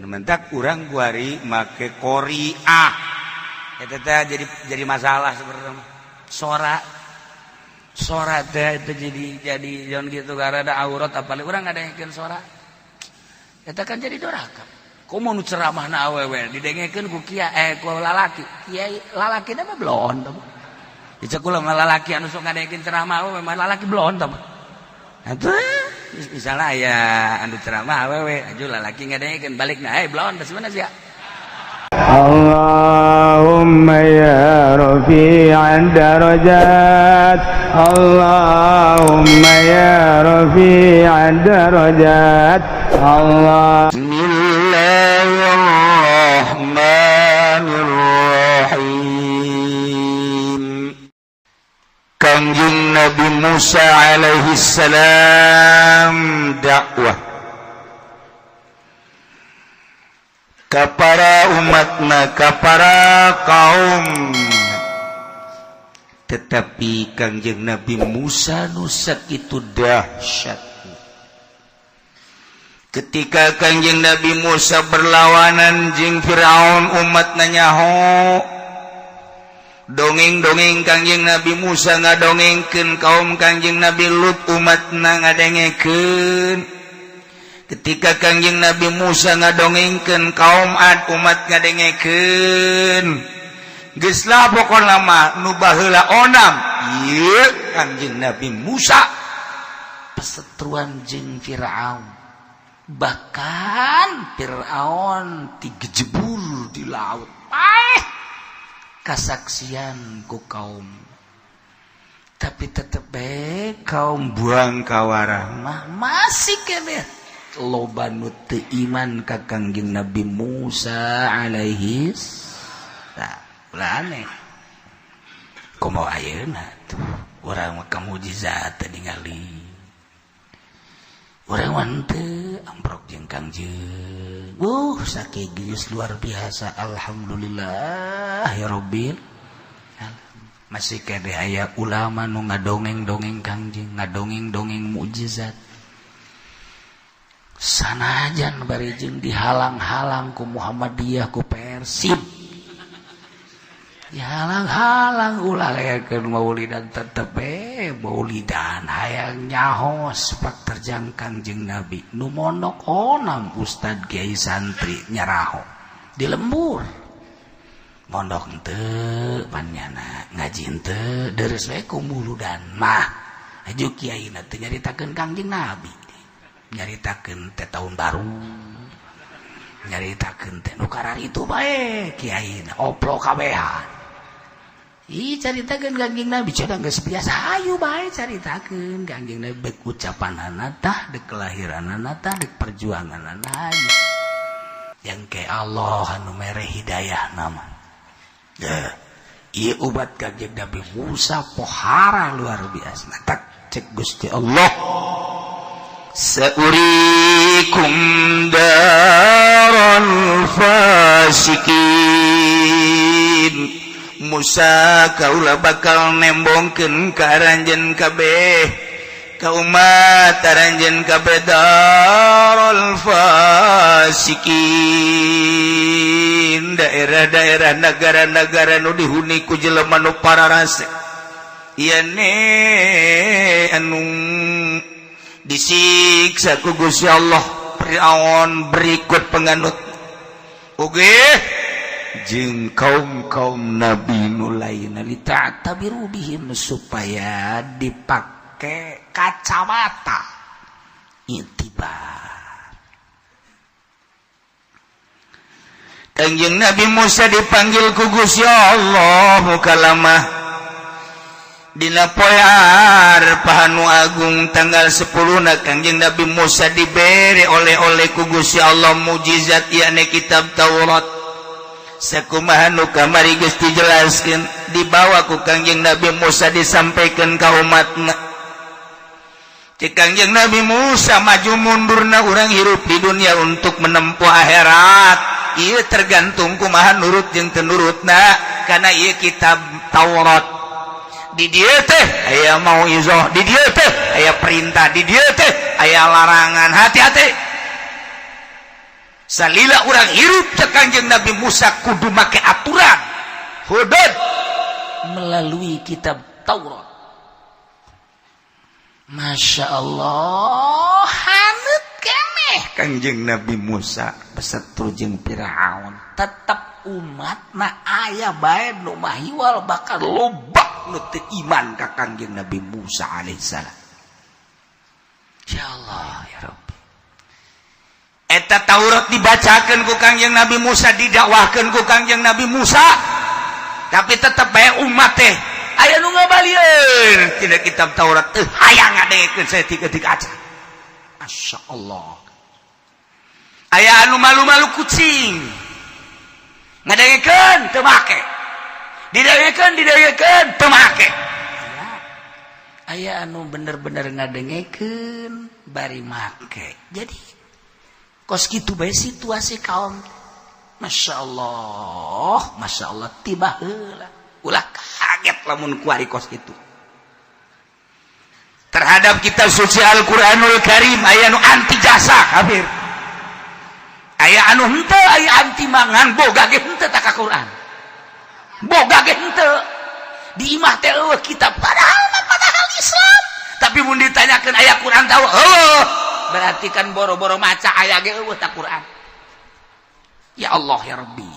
mentak urang guari make Korea eta teh jadi masalah sebenarnya sora teh itu jadi jangan gitu gara ada aurat apalagi urang ngadengekeun sora eta kan jadi doraka komo nu ceramahna awewe didengekeun ku ku lalaki kiai lalaki mah blon dicekul sama lalaki anu sok ngadengekeun ceramah awewe mah lalaki blon tah atuh misalnya aya anu ceramah awewe aju lalaki ngadengekeun balikna blon geus mana sia Allahumma ya rafi'ad darajat Allahumma ya rafi'ad darajat Allah Bismillahirrahmanirrahim. Kanjeng Nabi Musa alaihi salam dakwah ka para umatna, ka para kaum. Tetapi Kanjeng Nabi Musa nu sakitu dahsyat. Ketika Kanjeng Nabi Musa berlawanan jeung Firaun umatna nyaho, dongeng-dongeng Kanjeng Nabi Musa ngadongengkeun kaum Kanjeng Nabi Lut umatna ngadengekeun. Ketika Kanjeng Nabi Musa ngadongengkeun kaum Ad umat ngadengekeun. Geus lah pokona mah nu baheula onam ieu Kanjeng Nabi Musa pesetruan jeung Firaun. Bahkan Firaun digejebur di laut. Kasaksian ku kaum. Tapi tetep bae kaum buang kawarah mah masih keneh loba nu teu iman ka Kangjeng Nabi Musa alaihi salam. Aneh. Kumaha ayeuna tuh urang mah kamujizat teh ningali. Urang mah teu amprok jeung Kangjeng. Sakegeus luar biasa alhamdulillah ya rabbil. Masih kade aya ulama nu ngadongeng-dongeng Kangjeng, ngadongeng-dongeng mukjizat. Sanajan bari jeung dihalang-halang ku Muhammadiyah ku Persib. Dihalang-halang ulah ngayakeun maulidan tetep maulidan hayang nyahos pak terjang Kangjeng Nabi. Nu mondok onam ustad kiai santri nyaraho di lembur. Mondok henteu pannyana ngaji henteu deres we ku muludan mah aju kiaina teh nyaritakeun Kangjeng Nabi. Nyaritakeun teh tahun baru, nyaritakeun teh nu kararitu bae kiaina oplo kabehan. Caritakeun Kangjeng Nabi cenah geus biasa hayu bae caritakeun Kangjeng Nabi beuk ucapanana tah deuk kelahiranana tah deuk perjuanganana hayu. Yang ke Allah anu mere hidayah nama. Ieu ubat Kangjeng Nabi Musa pohara luar biasa. Tak cek Gusti Allah. Sa'urikum daral fasikin. Musa kaula bakal nembongkeun ka aranjeun kabeh ka umat aranjeun kabeh daral fasikin, daerah-daerah negara-negara nu dihuni ku jelema nu pararase. Ieu ne anu disiksa ku Gusti Allah Firaun berikut penganut oge jeung kaum-kaum nabi nu lainna lita'tabiru bihim supaya dipake kacamata itibar. Kanjeng Nabi Musa dipanggil ku Gusti Allah kalamah dina poe Arfah nu agung tanggal 10 Kanjeng Nabi Musa dibere oleh-oleh ku Gusti Allah mukjizat yakni kitab Taurat. Sakumaha nu kamari geus dijelaskeun dibawa ku Kanjeng Nabi Musa disampaikan ka umatna. Cek Kanjeng Nabi Musa maju mundurna urang hirup di dunia untuk menempuh akhirat. Ieu tergantung kumaha nurut jeung teu nurutna kana ieu kitab Taurat. Di dieu teh aya mauizah, di dieu teh aya perintah, di dieu teh aya larangan. Hati-hati. salila urang hirup cek Kangjeng Nabi Musa kudu make aturan hudud melalui kitab Taurat. Masya Allah, hanut keneh Kangjeng Nabi Musa beserta jeung Firaun. Tetap umat na aya bae nu mahiwal bakal loba nu teu iman ka Kangjeng Nabi Musa alaihissalam. Insyaallah ya Rabbi. Eta Taurat dibacakeun ku Kangjeng Nabi Musa, didakwahkeun ku Kangjeng Nabi Musa, tapi tetep bae umat teh aya nu ngabalieun tina kitab Taurat teu hayang ngadengekeun saeutik-eutik acan. Masyaallah. Aya anu malu-malu kucing ngadengekeun teu make, didengekeun teu make. Aya anu bener-bener ngadengekeun bari make. Jadi kos kitu bae situasi kaum. Masya Allah tiba heula ulah kaget lamun kuari kos kitu terhadap kitab suci Al-Qur'anul Karim. Aya anu anti jasa kafir, aya anu henteu, aya anti mangan boga ge henteu tak ka Quran, boga ge henteu di imah teh eueuh kitab padahal Islam, tapi mun ditanyakeun aya Quran tahu berarti kan boro-boro maca aya ge eueuh tak Quran. Ya Allah ya Rabbi,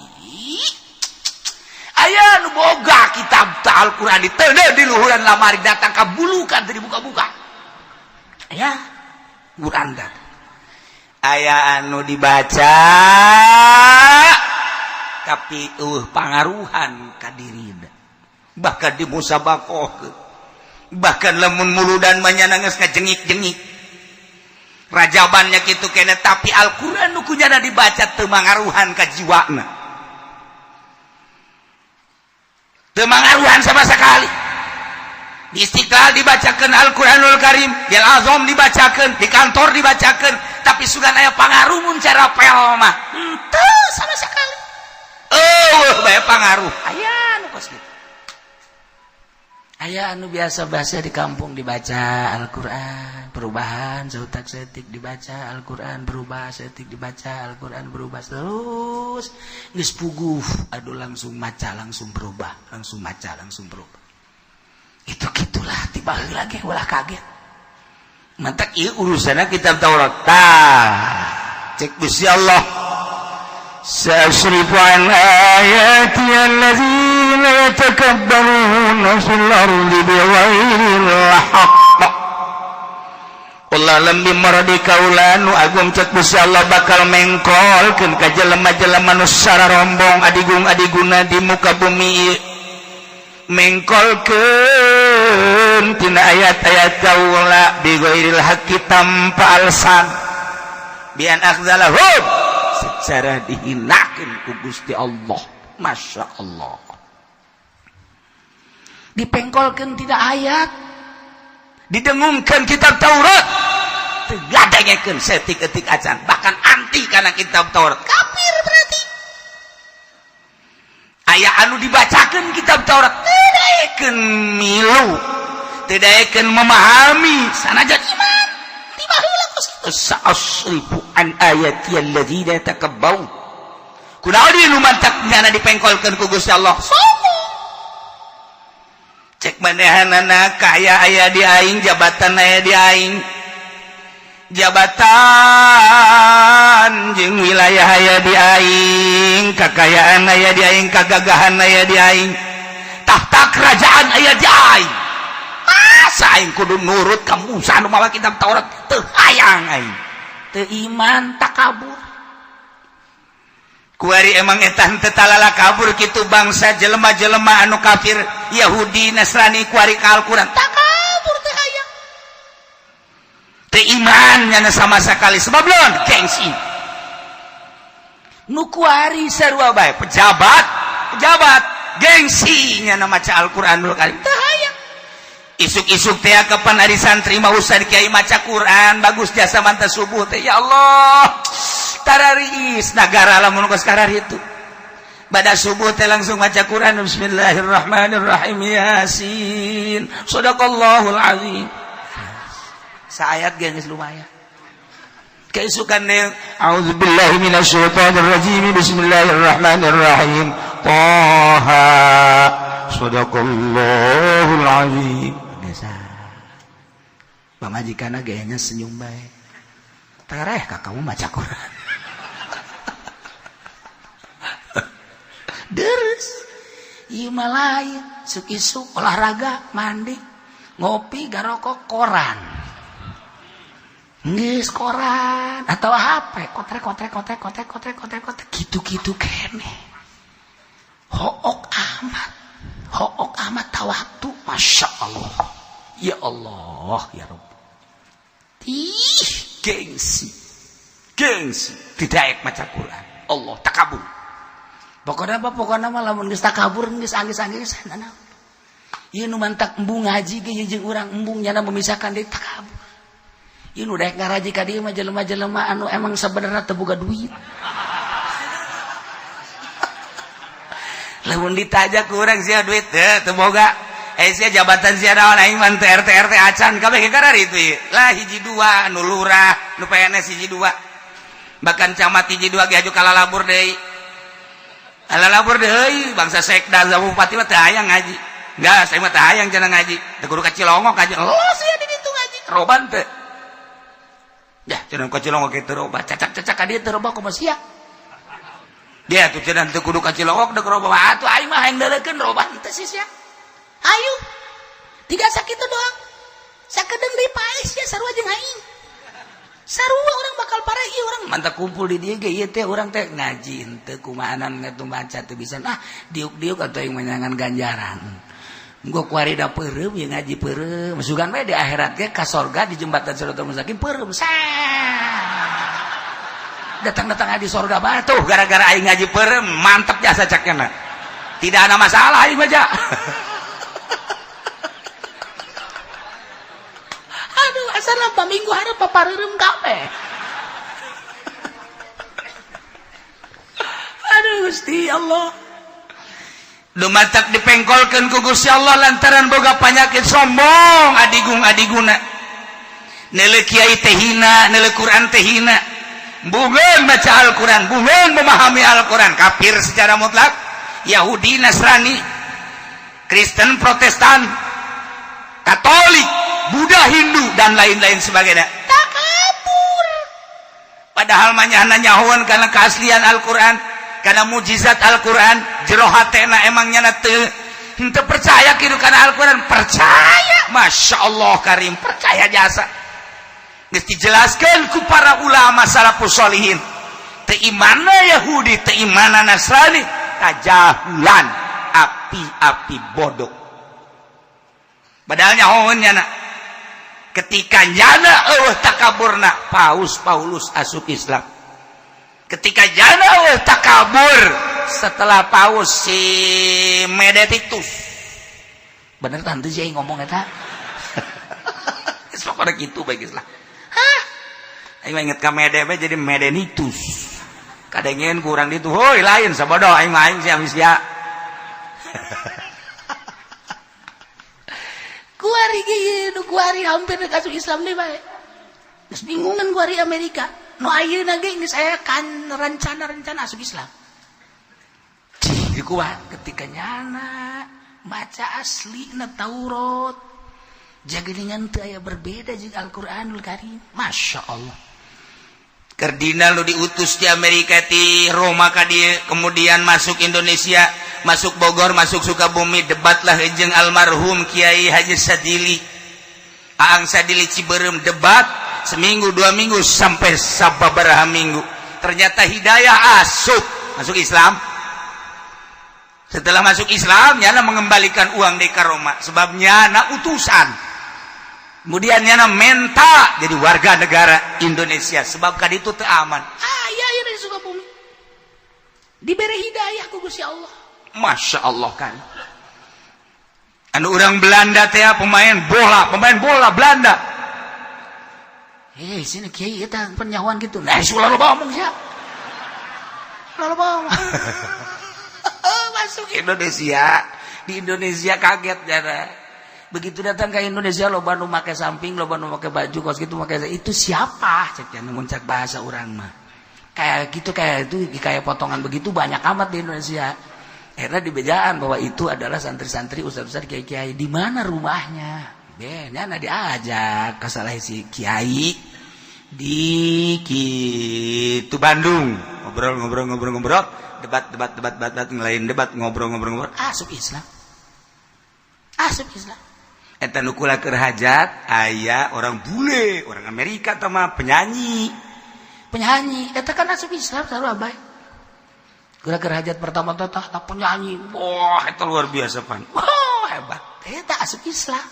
aya nu boga kitab Al-Quran diteudeut di luhuran lamari datang ka bulukan teu dibuka-buka. Aya Quran dat. Aya anu dibaca tapi pangaruhan ka dirina. Bahkan dimusabaqahkeun. Bahkan lamun muludan manyana geus ngajengik-jengik. Rajabannya gitu kena, tapi Al-Quran nu kunyana dibaca teu mangaruhan ka jiwana, teu mangaruhan sama sekali. Di Istiqlal dibacakeun Al-Quranul Karim, di Al-Azham dibacakeun, di kantor dibacakeun, tapi sugan aya pangaruh mun cara pel mah teu sama sekali. Bae pangaruh aya nu kos kitu. Aya anu biasa-biasa di kampung dibaca Al-Quran, perubahan seutak setik dibaca Al-Quran, berubah setik dibaca Al-Quran, berubah terus geus puguh, aduh langsung maca langsung berubah, langsung maca langsung berubah. Itu gitulah tiba heula ge ulah kaget. Mantak ieu urusanna kitab Taurat. Cek Gusti Allah. Sa'asrifu an ayati alladzina yatakabbaruna fil ardi bighairil haqq. Allah lembi maradi kaulanu agung cek Gusti Allah bakal mengkolkeun ka jelema-jelema nu sara rombong adigung-adiguna di muka bumi, mengkolkeun tina ayat-ayat kaula bighairil haqqi tanpa alasan, bian akhzalahum secara dihinakeun ku Gusti Allah. Masya Allah, dipengkolkeun tina ayat, didengungkeun kitab Taurat, teu gadengekeun setik-etik acan, bahkan anti kana kitab Taurat, kafir berarti. Aya anu dibacakeun kitab Taurat teu daekeun milu, teu daekeun memahami sanajan iman. Tiba heula kos kitu sa'asrifu an ayati alladzina yatakabbarun. Kunaon ieu nu mantak nyana dipengkolkeun ku Gusti Allah? Cek manehanana kaya aya di aing, jabatan aya di aing, jabatan jeung wilayah aya di aing, kakayaan aya di aing, kagagahan aya di aing, tahta kerajaan aya di aing. Masa aing kudu nurut ka Musa nu mawa kitab Taurat? Teu hayang aing, teu iman, takabur. Kuari emang etan teu talala kabur kitu bangsa jelema-jelema anu kafir Yahudi Nasrani kuari ka Al-Quran, takabur teu hayang, teu iman nyana sama sekali. Sebab naon? Gengsi. Nu kuari sarua bae pejabat gengsi nyana maca Al-Quranul Karim, teu hayang. Isuk-isuk teh kapan ari santri mah usah kiai maca Quran, bagus jasa manta subuh teh. Ya Allah, tarariis nagara lamun geus karar itu. Bada subuh teh langsung maca Quran, bismillahirrahmanirrahim, Yasin, shadaqallahul azim. Saayat geus lumayan. keisukan deui a'udzubillahi minasyaitonirrajim bismillahirrahmanirrahim Taha sadaqallahul azim biasa pamajikana gayanya senyum bae tareh ka kamu maca Quran deres ieu mah lain suk-isuk olahraga mandi ngopi garokok koran geus koran atau HP kotek gitu keneh hook amat tawaktu Masya Allah ya Allah ya Rabb gengsi tidak maca Quran Allah takabur pokoknya mah lamun geus takabur geus angis-angis naon ieu nu mantak embung ngaji ge jeung urang embung nyana memisahkan deui takabur ieu nu daek ngaraji ka dieu mah jelema-jelema anu emang sabenerna teu boga duit lamun ditajak ku urang sia duit teu boga sia jabatan sia naon aing mah teu RT acan kabeh ge karari itu lah hiji dua nu lurah nu PNS hiji dua bahkan camat hiji dua ge aju kalalabur deui alalabur deui bangsa sekda sama bupati mah teu hayang ngaji enggak saya mah teu hayang cenah ngaji teu kudu ka Cilongok aja oh sia di ditu ngaji roban teu dah cenah ka Cilongok kitu roba cacak-cacak ka dieu teu roba kumaha sia dia tuh cenah teu kudu ka Cilongok deuk roba atuh aing mah hayang deurekeun roban teu sia ayo tiga sakitu doang sakedeung deui pae sia sarua jeung aing sarua orang bakal parah ieu urang mantap kumpul di dieu ge ieu teh urang teh ngaji henteu kumaanan ngatu baca teu bisa diuk-diuk atuh aing menyangan ganjaran engko kuari da peureum ieu ngaji peureum sugan bae di akhirat ge ka sorga di jembatan Siratal Mustaqim peureum datang-datang di sorga bae tuh gara-gara aing ngaji peureum mantep jasa cakna tidak ada masalah aing mah aduh asal paminggu hareup papareureum kabeh aduh Gusti Allah dumatak dipengkolkeun ku Gusti Allah lantaran boga panyakit sombong adigung-adiguna neuleuh kiai teh hina neuleuh Quran teh hina bungeun baca Al-Quran bungeun memahami Al-Quran kafir secara mutlak Yahudi Nasrani Kristen Protestan Katolik Buddha Hindu dan lain-lain sebagainya takabur padahal manyana nyahoan karena keaslian Al-Quran karena mujizat Al-Quran jero hatena emang nyana teu percaya kitu kana Al-Quran percaya Masya Allah karim percaya jasa geus dijelaskeun ku para ulama salafus sholihin teu imanna Yahudi teu imanna Nasrani kajahulan api-api bodoh padahal nyahoan nyana ketika nyana takaburna Paulus asup Islam ketika nyana takabur setelah Paus si Medetitus bener tante sih ngomong eta pokoknya gitu bagus lah aing inget ka Mede jadi Medenitus kadengeun kurang ditu hoi lain sabodoh aing mah aing sia sia kuari ge nu kuari hampir kasuk Islam deui bae geus bingungan kuari Amerika nu ayeuna ge geus aya kan rencana asup Islam di kuat ketika nyana baca aslina Taurat jagelingan teu aya berbeda jeung Al-Qur'anul Karim Masya Allah kardinal lu diutus di Amerika di Roma ka dieu kemudian masuk Indonesia masuk Bogor masuk Sukabumi debatlah jeung almarhum Kiai Haji Sadili Aang Sadili Ciberem debat seminggu 2 minggu sampai sababaraha minggu ternyata hidayah masuk Islam setelah masuk Islam nyana mengembalikan uang di Roma sebabnya nyana utusan kemudian nyana menta jadi warga negara Indonesia sebab kaditu teu aman iya di Sukabumi diberi hidayah ku Gusti Allah Masya Allah kan anu orang Belanda teh pemain bola Belanda sini kiai eta penyahuan gitu nah sulah lo ngomong sia lo ngomong masuk Indonesia di Indonesia kaget jana Begitu datang ke Indonesia loba nu make samping, loba nu make baju kos gitu make itu siapa? Cek nya muncak bahasa urang mah. Kayak gitu kayak potongan begitu banyak amat di Indonesia. Akhirnya dibejaan bahwa itu adalah santri-santri ustaz-ustaz kiai-kiai. Di mana rumahnya? Nya diajak ke salah si kiai di kitu Bandung. Ngobrol, debat ngelain debat ngobrol. Asup Islam. Eta nu kula keur hajat aya orang bule, orang Amerika teh mah penyanyi eta kan asup Islam sarua bae. Kula keur hajat pertama teh tak penyanyi. Wah, eta luar biasa pan. Wah, hebat. Eta asup Islam.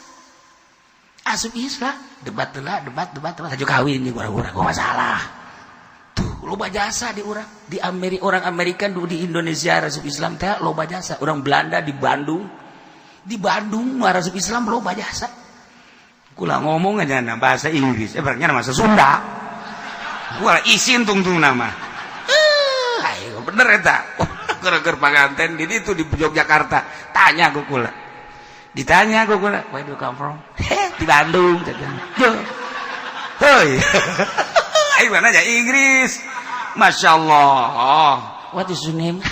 Debat haju kawin di urang masalah. Tuh, loba jasa di urang. Di orang Amerika di Indonesia asup Islam teh loba jasa. Orang Belanda di Bandung marasup Islam loba jasa. Kula ngomong aja bahasa Inggris, berarti nama Sunda. Kula isin tungtung nama. Ayo bener eta. Keur paganten di itu di Yogyakarta. Tanya ku kula. Ditanya ku kula, "Where do you come from?" Di Bandung katanya. Heuy. Ayo mana aja Inggris. Masyaallah. What is your name?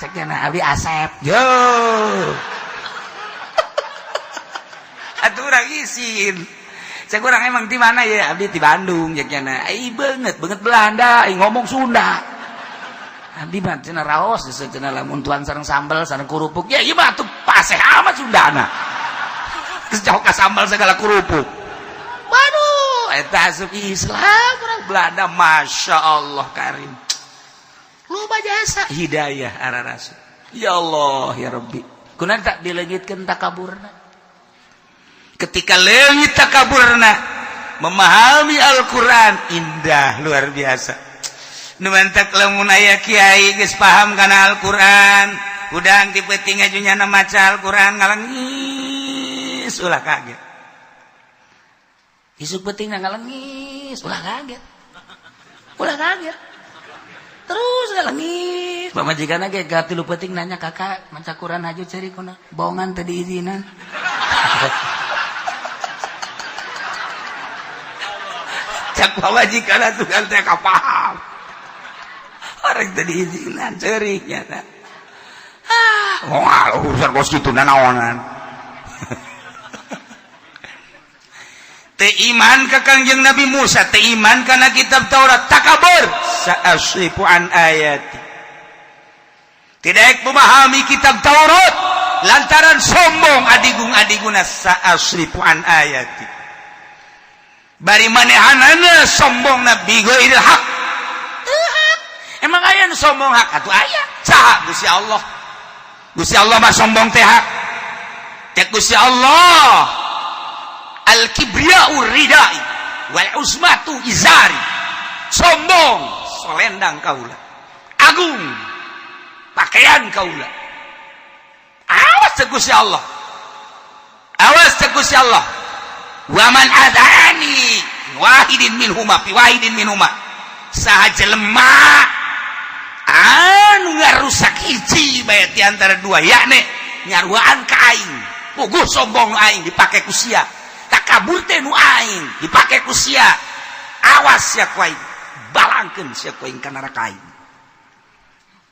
Cekna Abi Asep. Yo. Atuh urang isin. Cek urang emang di mana ya? Abdi di Bandung jekna. Ai banget Belanda, ai ngomong Sunda. Abdi mah cenah raos cenah lamun tuan sareng sambal sareng kurupuk. Ya ieu mah atuh paseh amat Sundana. Geus jauh ka sambal segala kurupuk. Waduh, eta asup Islam urang Belanda, masyaallah karim. Loba jasa hidayah araras. Ya Allah ya Rabbi. Kunaon tak dileungitkeun takaburna. Ketika leungit takaburna memahami Al-Qur'an indah luar biasa. Nu mantak lamun aya kiai geus paham kana Al-Qur'an, udang ti peuting ajunyana maca Al-Qur'an ngalengis ulah kaget. Isuk peuting ngalengis ulah kaget. Terus ngalengis. Pamajikana ge ka 3 peuting nanya, "Kakak, maca Qur'an haju ceri kuna?" Bohongan teh diizinan. Cak pamajikana tunggal teh kapaham. Orang tadi izinan ceriknya tak. Wah, urusan kos gitu naonan. Teu iman ka Kangjeng Nabi Musa, teu iman kana kitab Taurat, takabur sa'asrifu an ayati. Tidak memahami kitab Taurat lantaran sombong adigung-adiguna sa'asrifu an ayati. Bari manehanana sombong nabi ghairil haq. Emang aya nu sombong hak atuh aya. Saha Gusti Allah. Gusti Allah mah sombong teh hak. Cek Gusti Allah. Al-kibriya'u ridai wal usmatu izari. Sombong solendang kaula. Agung pakaian kaula. Awas cek Gusti Allah. Wa man adani wahidin minhuma saha jelema anu ngarusak hiji bae ti antara dua yakni nyaruaan ka aing. Puguh sombong aing dipake ku sia. Takabur teh nu aing dipake ku sia. Awas sia ku aing. Balangkeun sia ku aing ka neraka aing.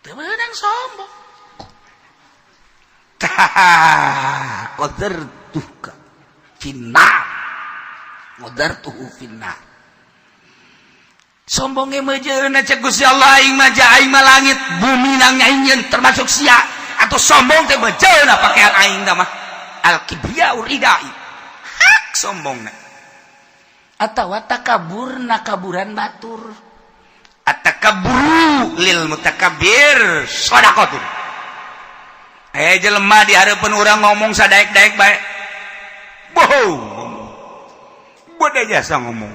Teu meunang sombong. Tah qadartuka finnar. Qadartuhu finnar. Sombongnya mejeuna cek Gusti Allah aing mah aing mah langit bumi nang nyaingieun termasuk sia atau sombong teh mejeuna pakaian aing da mah al-kibriya'u ridai. Hak sombongna. Atawa takaburna kaburan batur. At-takaburu lil mutakabbir shadaqatun. Jelema di hareupeun urang ngomong sadaek-daek bae. Bohong. Bodoh jasa ngomong.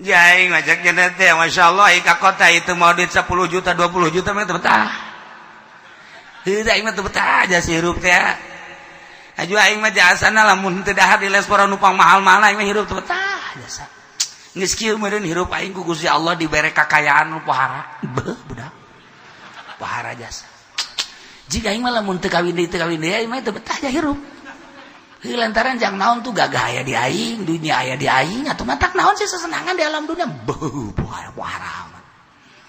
Jai ngajak jendet teh masyaallah ka kota itu mau duit 10 juta 20 juta mah teu betah. Heuh aing mah teu betah aja hirup teh. Aju aing mah jasana lamun teu dahar di restoran nupang mahal-mahal aing mah hirup teu betah jasa. Geus kieu meureun hirup aing ku Gusti Allah dibere kakayaan nu pohara. Beuh budak. Pohara jasa. Jika aing mah lamun teu kawin deui aing mah teu betah aja hirup. lantaran jang naon tuh gagah aya di aing, dunia aya di aing, atuh matak naon sih sesenangan di alam dunia. Buah.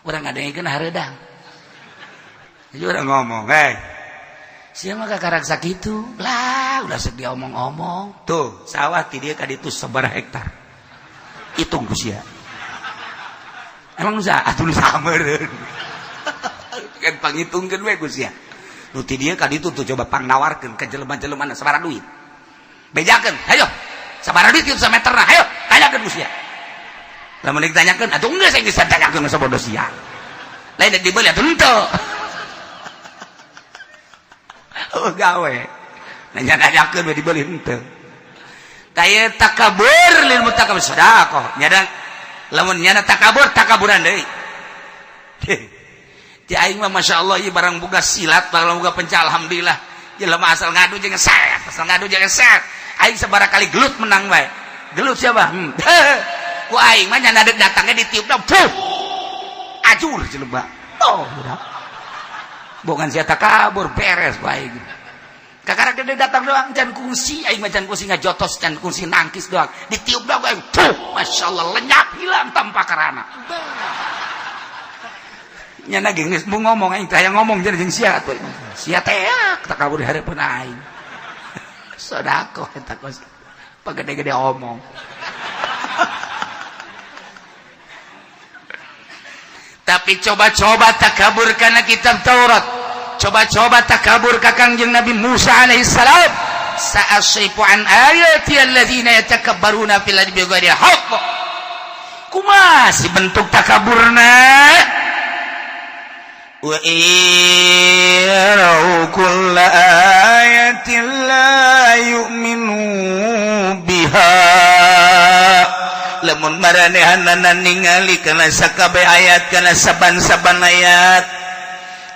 Urang ngadengkeun hareudang. Jadi orang ngomong, sia mah kakarak sakitu. Lah, udah sok dia omong-omong. Tuh, sawah ti dieu ka ditu sabaraha hektar. Hitung ku sia. Emang nu saha? Atuh nu sameureun. Kan pangitungkeun we ku sia. Nu ti dieu ka ditu tuh coba pangnawarkeun ka jelema-jelemana sabaraha duit. Bejakeun, ayo. Sabaraha duit kitu sameterna, ayo. Tanyakeun ku sia. Lamun ditanyakeun, atuh geus saya bisa tanyakeun sabodo sia. Lain dibeli atuh henteu. Oh gawe. Nanya-nanyakeun we dibeli henteu. Kaya takabur lil mutakabir sedekah. Nyadang lamun nyana takaburan deui. Ti aing mah masyaallah ieu barang boga silat, barang boga penca alhamdulillah. Jelema asal ngadu jeung set. Aing sabaraha kali gelut menang bae. Gelut siapa? Ku aing mah nyana datangnya ditiupna. Ajur jelema. Oh, budak. Bogan sia takabur beres bae. Kakara gede datang doang can kungsi, aing mah can kungsi ngajotos, can kungsi nangkis doang. Ditiup doang aing. Masyaallah lenyap hilang tanpa karana. Nyana geus mau ngomong aing teh ngomong jeung sia atuh. Sia teh takabur di hareupeun aing. Sedekah eta kos. Pagede-gede omong. Tapi coba-coba takabur kana kitab Taurat. Coba-coba takabur ka Kangjeng Nabi Musa alaihi salam. Sa'asrifu an ayati alladzina yatakabbaruna fil ardi bighairi haqq. Kumaha si bentuk takaburna? Wa irau kulla ayatin la yu'minu biha. Lamun maranehanana ningali kana sakabeh ayat, kana saban-saban ayat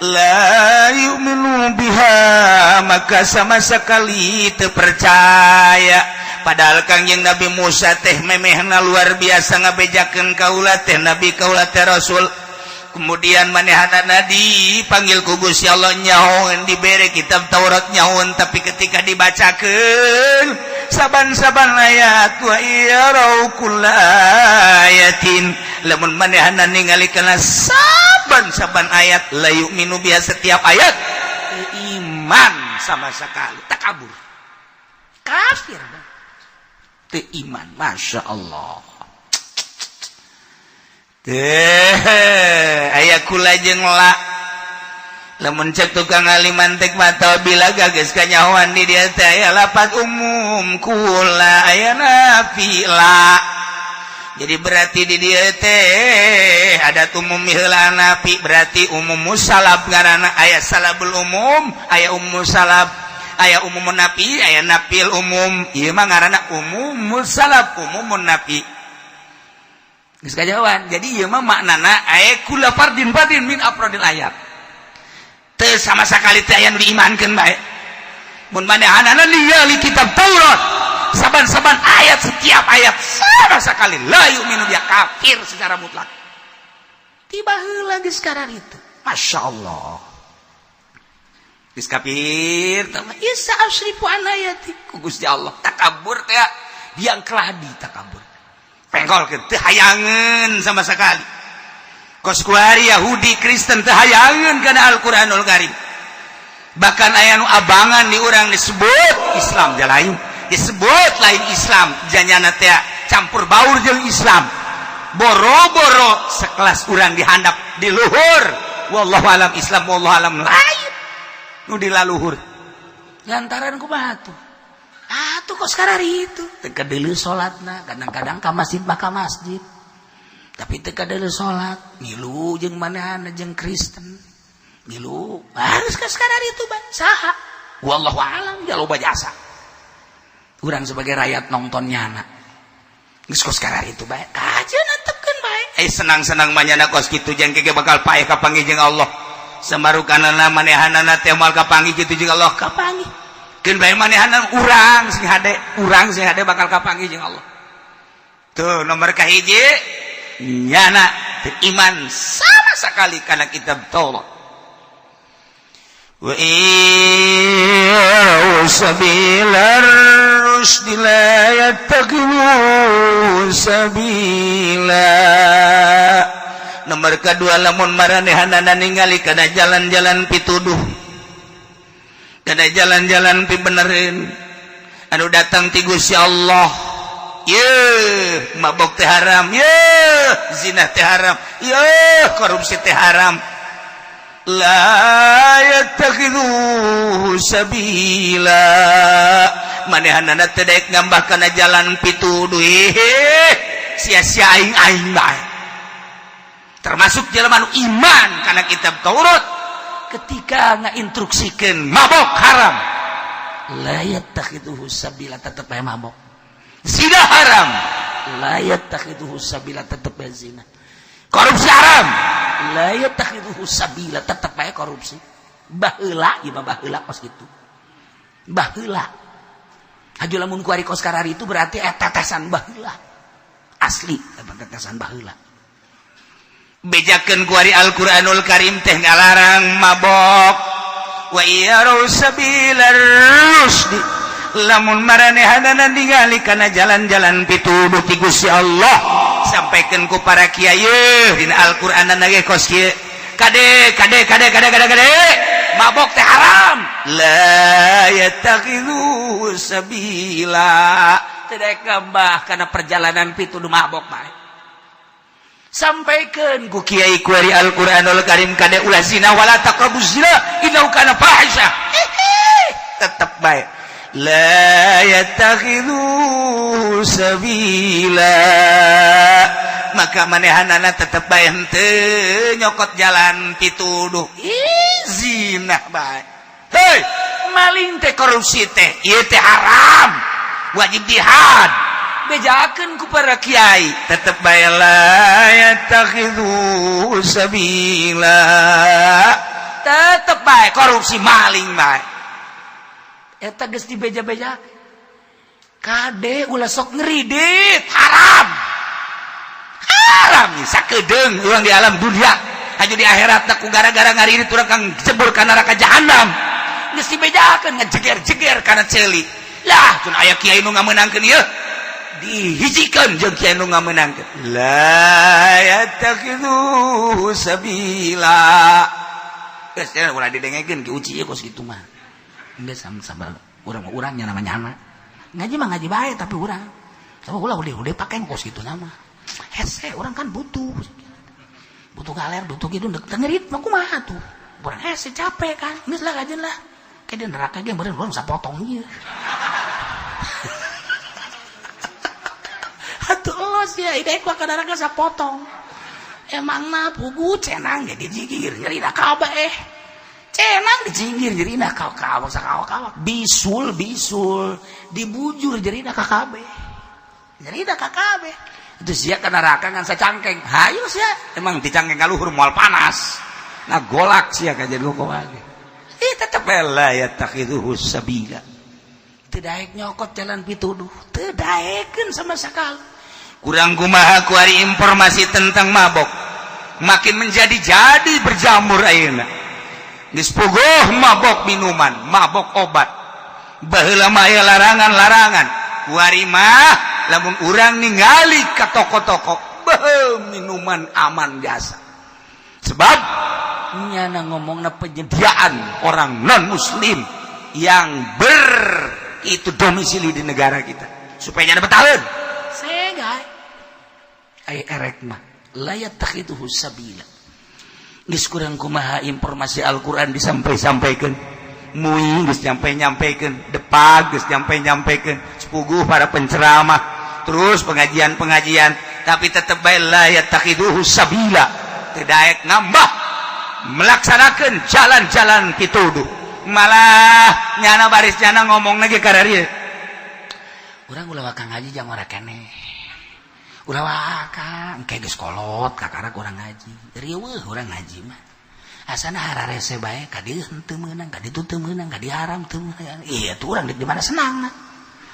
la yu'minu biha, maka sama sekali teu percaya. Padahal Kangjeng Nabi Musa teh memehna luar biasa ngabejakeun kaula teh nabi, kaula teh rasul. Kemudian manehanana dipanggil ku Gusti Allah nyahoeun dibere kitab Taurat nyahoeun, tapi ketika dibacakeun saban-saban ayat wa yarau kullayatin, lamun manehana ningali kana saban-saban ayat la yu'minu biha, setiap ayat iman sama sekali, takabur, kafir, teu iman. Masya Allah. Aya kula jeung la lamun cek tukang aliman tek mata bila gages kanyahoan di dia teh aya lapat umum kula aya nafila. Jadi berarti di dia teh ada umum heula nafi, berarti umum musalab ngaranna. Aya salabul umum, aya umum salab, aya umum nafi, aya nafil umum. Ieu mah ngaranna umum musalab, umumun nafi. Geus kajawan. Jadi ieu mah maknana aya kula fardin fardin min afradil ayat. Teu sama sekali teu aya nu diimankeun bae. Mun manehanana lihat kitab Taurat, saban-saban ayat, setiap ayat sama sekali la yu'minu biha, kafir secara mutlak. Tiba heula geus karar itu. Masya Allah. Geus kafir tah isa asrifu an ayati ku Gusti Allah. Takabur teh biang keladi takabur. Pengkol ke teu hayangeun sama sekali. Kos kuari Yahudi Kristen teu hayangeun kana Al-Qur'anul Karim. Bahkan aya nu abangan di urang disebut Islam jalayu, disebut lain Islam, janyana teh campur baur jeung Islam. Boro-boro sekelas urang dihandap di luhur. Wallahu alam Islam, wallahu alam lain. Nu dilaluhur. Lantaran kumaha tuh? Tuh kok sekarang itu teka dulu sholatna, kadang-kadang ke masjid maka masjid, tapi teka dulu sholat milu jeung manehana jeung Kristen milu harus ke sekarang itu bang saha wallahu alam jaloba jasa urang sebagai rakyat nontonnya anak geus kos sekarang itu bae kajian antepkeun bae senang-senang manyana kos kitu jeung kege bakal paeh kapanggih jeung Allah samarukanana manehanana teh moal kapanggih kitu jeung Allah kapanggih. Keun bae manehanna urang sing hade bakal kapanggih jeung Allah. Tuh nomor kahiji nyana teu iman sama sekali kana kitab Taurat. wa sabilar rusdi la yattaqimu sabila. Nomor kedua, lamun maranehanana ningali kana jalan-jalan pituduh, kana jalan-jalan pibenerin anu datang ti Gusti Allah. Mabok teh haram, zina teh haram, korupsi teh haram. La yattakhidhu sabila. Manehanana teh daek ngambah kana jalan pituduh. Sia-sia aing bae. Termasuk jelema anu iman kana kitab Taurat ketika ngainstruksikeun mabok haram. La yattakhidhu sabila, tetep bae mabok. Zina haram. La yattakhidhu sabila, tetep bae zina. Korupsi haram. La yattakhidhu sabila, tetep bae korupsi. Baheula ieu mah baheula kos kitu. Baheula. Hajo lamun ku ari kos karari itu berarti tetesan baheula. Asli tetesan baheula. Bejakeun ku ari Al-Qur'anul Karim teh ngalarang mabok. Wa iyarau sabilar rusdi, lamun maranehanana ningali kana jalan-jalan pituduh ti Gusti Allah, sampaikeun ku para kiai dina Al-Qur'anana ge kos kieu. Kade mabok teh haram. La yattakhidhu sabila, teu daek ngambah kana perjalanan pituduh mabok bae. Sampaikan ku kiai ku ari Al-Qur'anul Karim kade ulah zina wala taqrabuz zina innahu kana fahisha. Tetep bae. La yattakhidhu sabila, maka manehanana tetep bae henteu nyokot jalan pituduh. Zina bae. Hei, maling teh korupsi teh ieu teh haram. Wajib jihad. Bejakeun ku para kiai tetep bae la yattakhidhu sabila, tetep bae korupsi maling bae eta geus dibeja-bejakeun. Kade ulah sok ngeridit haram nih sakedeung urang di alam dunia aju di akhirat ku gara-gara ngaridit urang kang cebur ka neraka jahanam geus dibejakeun ngajeger-jeger kana ceuli. Lah tun aya kiai nu ngamenangkeun ieu dihijikeun jeung kiai nu ngamenangkeun. La yattakhidhu sabila, geus ulah didengekeun ki uci ieu kos kitu mah. Geus sabar urang nya namanya ngaji mah ngaji bae tapi urang sama ulah udah pakeun kos kitu nama hese urang kan butuh galer butuh kitu dengerit mah kumaha tuh urang hese capek kan geus lah gajeun lah ke di neraka ge meureun urang sapotong ieu. Atuh sia ide ku ka neraka sapotong. Emangna pugu cenang jadi jigir nyerina kabeh. Cenang dijinggir jerina kaw-kaw bisul dibujur jerina kakabeh itu sia ka neraka ngan sacangkeng hayu sia emang dicangkeng ka luhur moal panas nah golak sia ka jadi kok lagi tetep la yattakhidhu sabila, teu daek nyokot jalan pituduh, teu daekeun sama sakali. Kurang kumaha ku ari informasi tentang mabok makin menjadi berjamur ayeuna. Geus puguh mabok minuman, mabok obat. Baheula mah aya larangan-larangan. Kuari mah lamun urang ningali ka toko-toko, minuman aman biasa. Sebab nyana ngomongna penyediaan orang non muslim yang itu domisili di negara kita supaya nyana betaheun. Segay. Ai erek mah la yattakhidhu sabila. Geus kurang kumaha informasi Al-Qur'an disampaikan mui geus nyampeikeun depag geus nyampeikeun sepuguh para penceramah terus pengajian tapi tetep bae la yattakhidhu sabila, teu daek ngambah melaksanakeun jalan-jalan pituduh, malah nyana baris nyana ngomongna ge kararieu urang ulah waka ngaji jang ora keneh. Ulah waka engke geus kolot kakara urang ngaji riweuh urang ngaji mah asana hararese bae ka dieu henteu meunang ka ditu teu meunang ka diharam teu meunang ieu tuh urang di mana senangna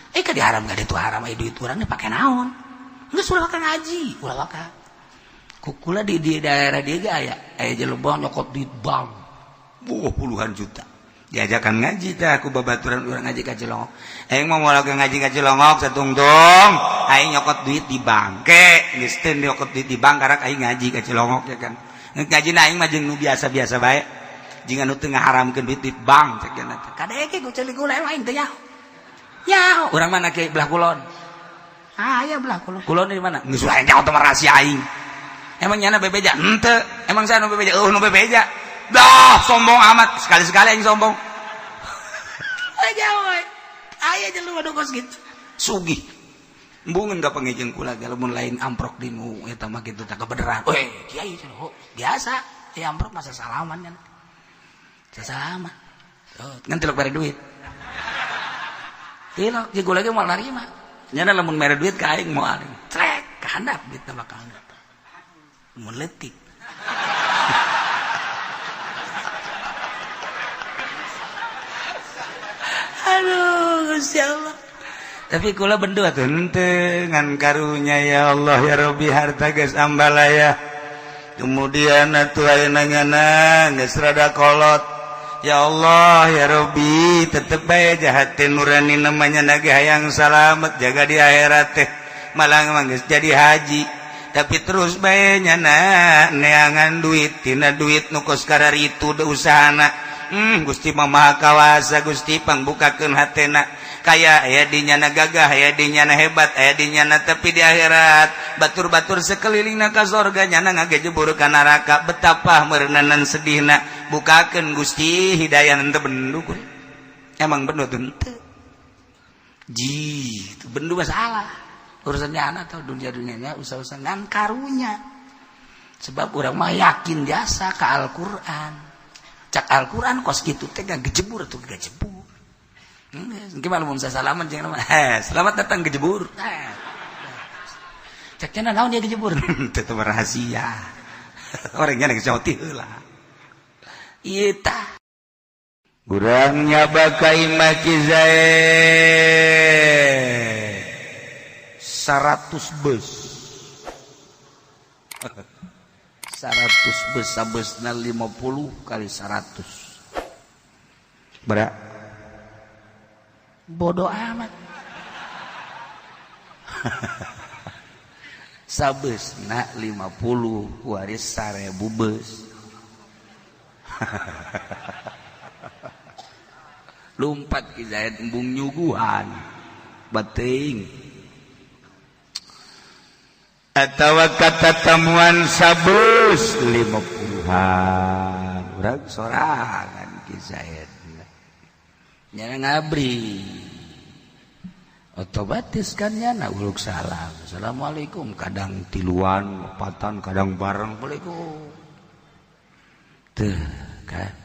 ka diharam ka ditu haram duit urang dipake naon geus ulah waka ngaji ulah waka kukula di daerah dieu ge aya jelebah nyokot duit bank puluhan juta diajakan ngaji teh aku babaturan urang ngaji ka Cilongok aing mau ngaji ka Cilongok satungtung aing nyokot duit di bangke geus teu nyokot duit di bank karek aing ngaji ka Cilongok ya kan ngaji aing mah jeung nu biasa-biasa bae jeung anu teu ngaharamkeun duit di bank cek cenah teh kadeke ku ceulik kula aing teh ya urang mana ke belah kulon aya belah kulon di mana geus aing nyaho teh rahasia aing emang nyana bebeja henteu emang saya nu bebeja nu bebeja dah sombong amat sekali-sekali aing sombong aja we aya jelema nu kos gitu sugih embungeun ka pangejeung kula lamun lain amprok di nu eta mah kitu teh kebeneran we kiai biasa amprok masa salaman kan salaman ngan tilok bare duit tilok jeung kula ge moal narima nyana lamun mere duit ka aing moal trek ka handap duit na bakal mun leutik aduh Gusti Allah tapi kula bendu atuh henteu ngan karunya ya Allah ya Rabbi harta geus ambalaya kemudian atuh ayeuna nyana geus rada kolot ya Allah ya Rabbi tetep bae jahat teh nurani namanya nage hayang salamet jaga di akhirat teh malah geus jadi haji tapi terus bae nyana neangan duit tina duit nu kos kararitu da usahana Gusti mah maha kawasa Gusti pangbukakeun hatena kaya aya di nyana gagah aya di nyana hebat aya di nyana tapi di akhirat batur-batur sekelilingna ka surga nyana ngagejebur ka neraka betapa meureunanan sedihna bukakeun Gusti hidayah henteu bendu kuy emang bendu henteu ji itu bendu masalah urusan nyana atau dunia-dunianya usah-usah ngan karunya sebab urang mah yakin biasa ka Al-Qur'an cak Al-Quran kos gitu teh gejebur atau gejebur gimana mau saya salaman jangan selamat datang gejebur cak cenah naon dia gejebur itu rahasia orangnya nang jauti heula ieu tah urang nyaba ka Imah Ki Zaid 100 bus 100 bus sabesna 50 kali 100 berat bodoh amat sabesna 50 waris 1000 bus lumpat Ki Zaid embung nyuguhan bating atawa kata tamuan sabus 50-an urang sorangan Ki Zaid nyana ngabri otomatis kan nyana uluk salam assalamualaikum kadang tiluan opatan kadang bareng assalamualaikum teu kan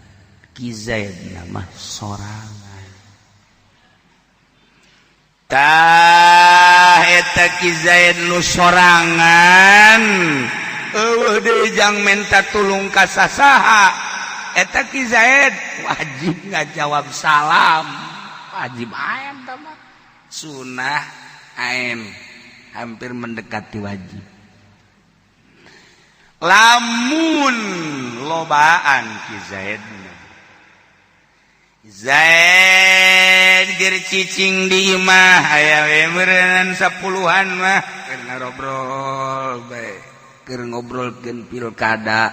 Ki Zaid nama sorangan tah eta Ki Zaid nu sorangan eueuh deui jang minta tulung ka sasaha eta Ki Zaid wajib ngajawab salam wajib aem tah mah sunah aem hampir mendekati wajib lamun lobaan Ki Zaid Zaid ger cicing di imah aya we meureun 10-an mah keur ngarobrol bae keur ngobrolkeun pilkada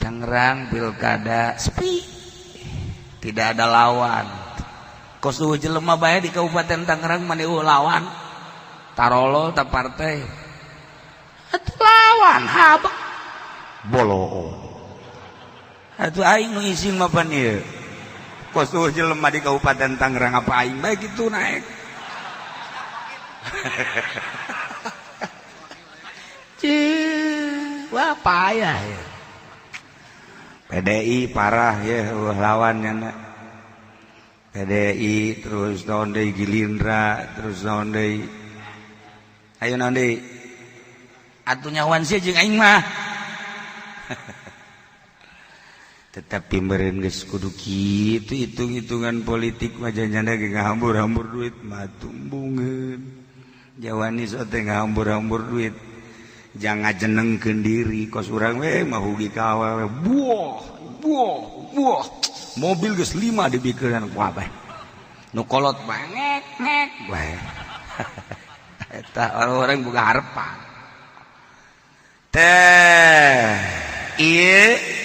Tangerang pilkada sepi tidak ada lawan kos jelema bae di Kabupaten Tangerang mane lawan tarolol ta partai atuh lawan habak boloong atuh aing nu ising mah pan ieu kos jelema di Kabupaten Tangerang apa aing bae kitu naik wah payah ya PDI parah ya lawannya na PDI terus naon deui Gerindra terus naon deui ayo naon deui atuh nyawan sia jeung aing mah tetapi meureun geus kudu kitu hitung-hitungan politik mah janjana ge ngahambur-hambur duit mah tumbungeun jawani sote ngahambur-hambur duit jangan jenengkeun diri kos urang we mah ugi ka awewe buah mobil geus 5 dibikeun ku abah nu kolot banget we eta orang boga harepan teh ieu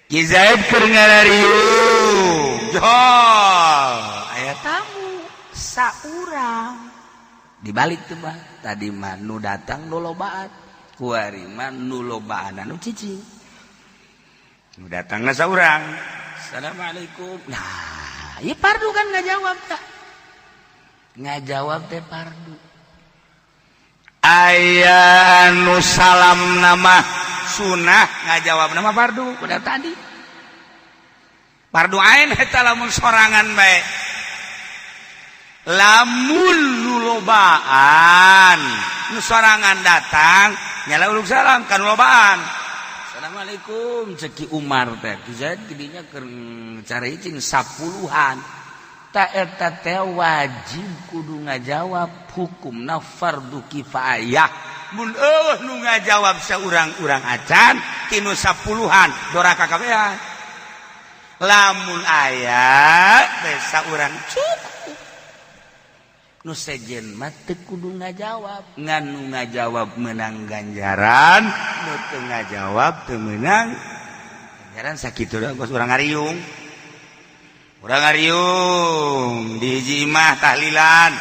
Ki Zaid keur ngarariung jol aya tamu saurang dibalik tuh mah tadi mah nu datang nu lobaan kuari mah nu lobaan anu cicing nu datangna saurang assalamualaikum nah ieu pardu kan ngajawab tah ngajawab teh pardu aya anu salam nama sunah ngajawab nama pardu kuda tadi pardu ain eta lamun sorangan bae lamun nu lobaan nu sorangan datang nyala uluk salam kan lobaan assalamualaikum ceki Umar teh Zaid didinya keur caricing 10-an ta eta teh wajib kudu ngajawab hukumna fardu kifayah mun eueuh nu ngajawab saurang-urang acan tinu 10-an dora kakabehan lamun aya teh saurang cukup nu sejen mah teu kudu ngajawab ngan nu ngajawab menang ganjaran nu teu ngajawab teu meunang ganjaran sakitu da geus urang ngariung di hiji imah tahlilan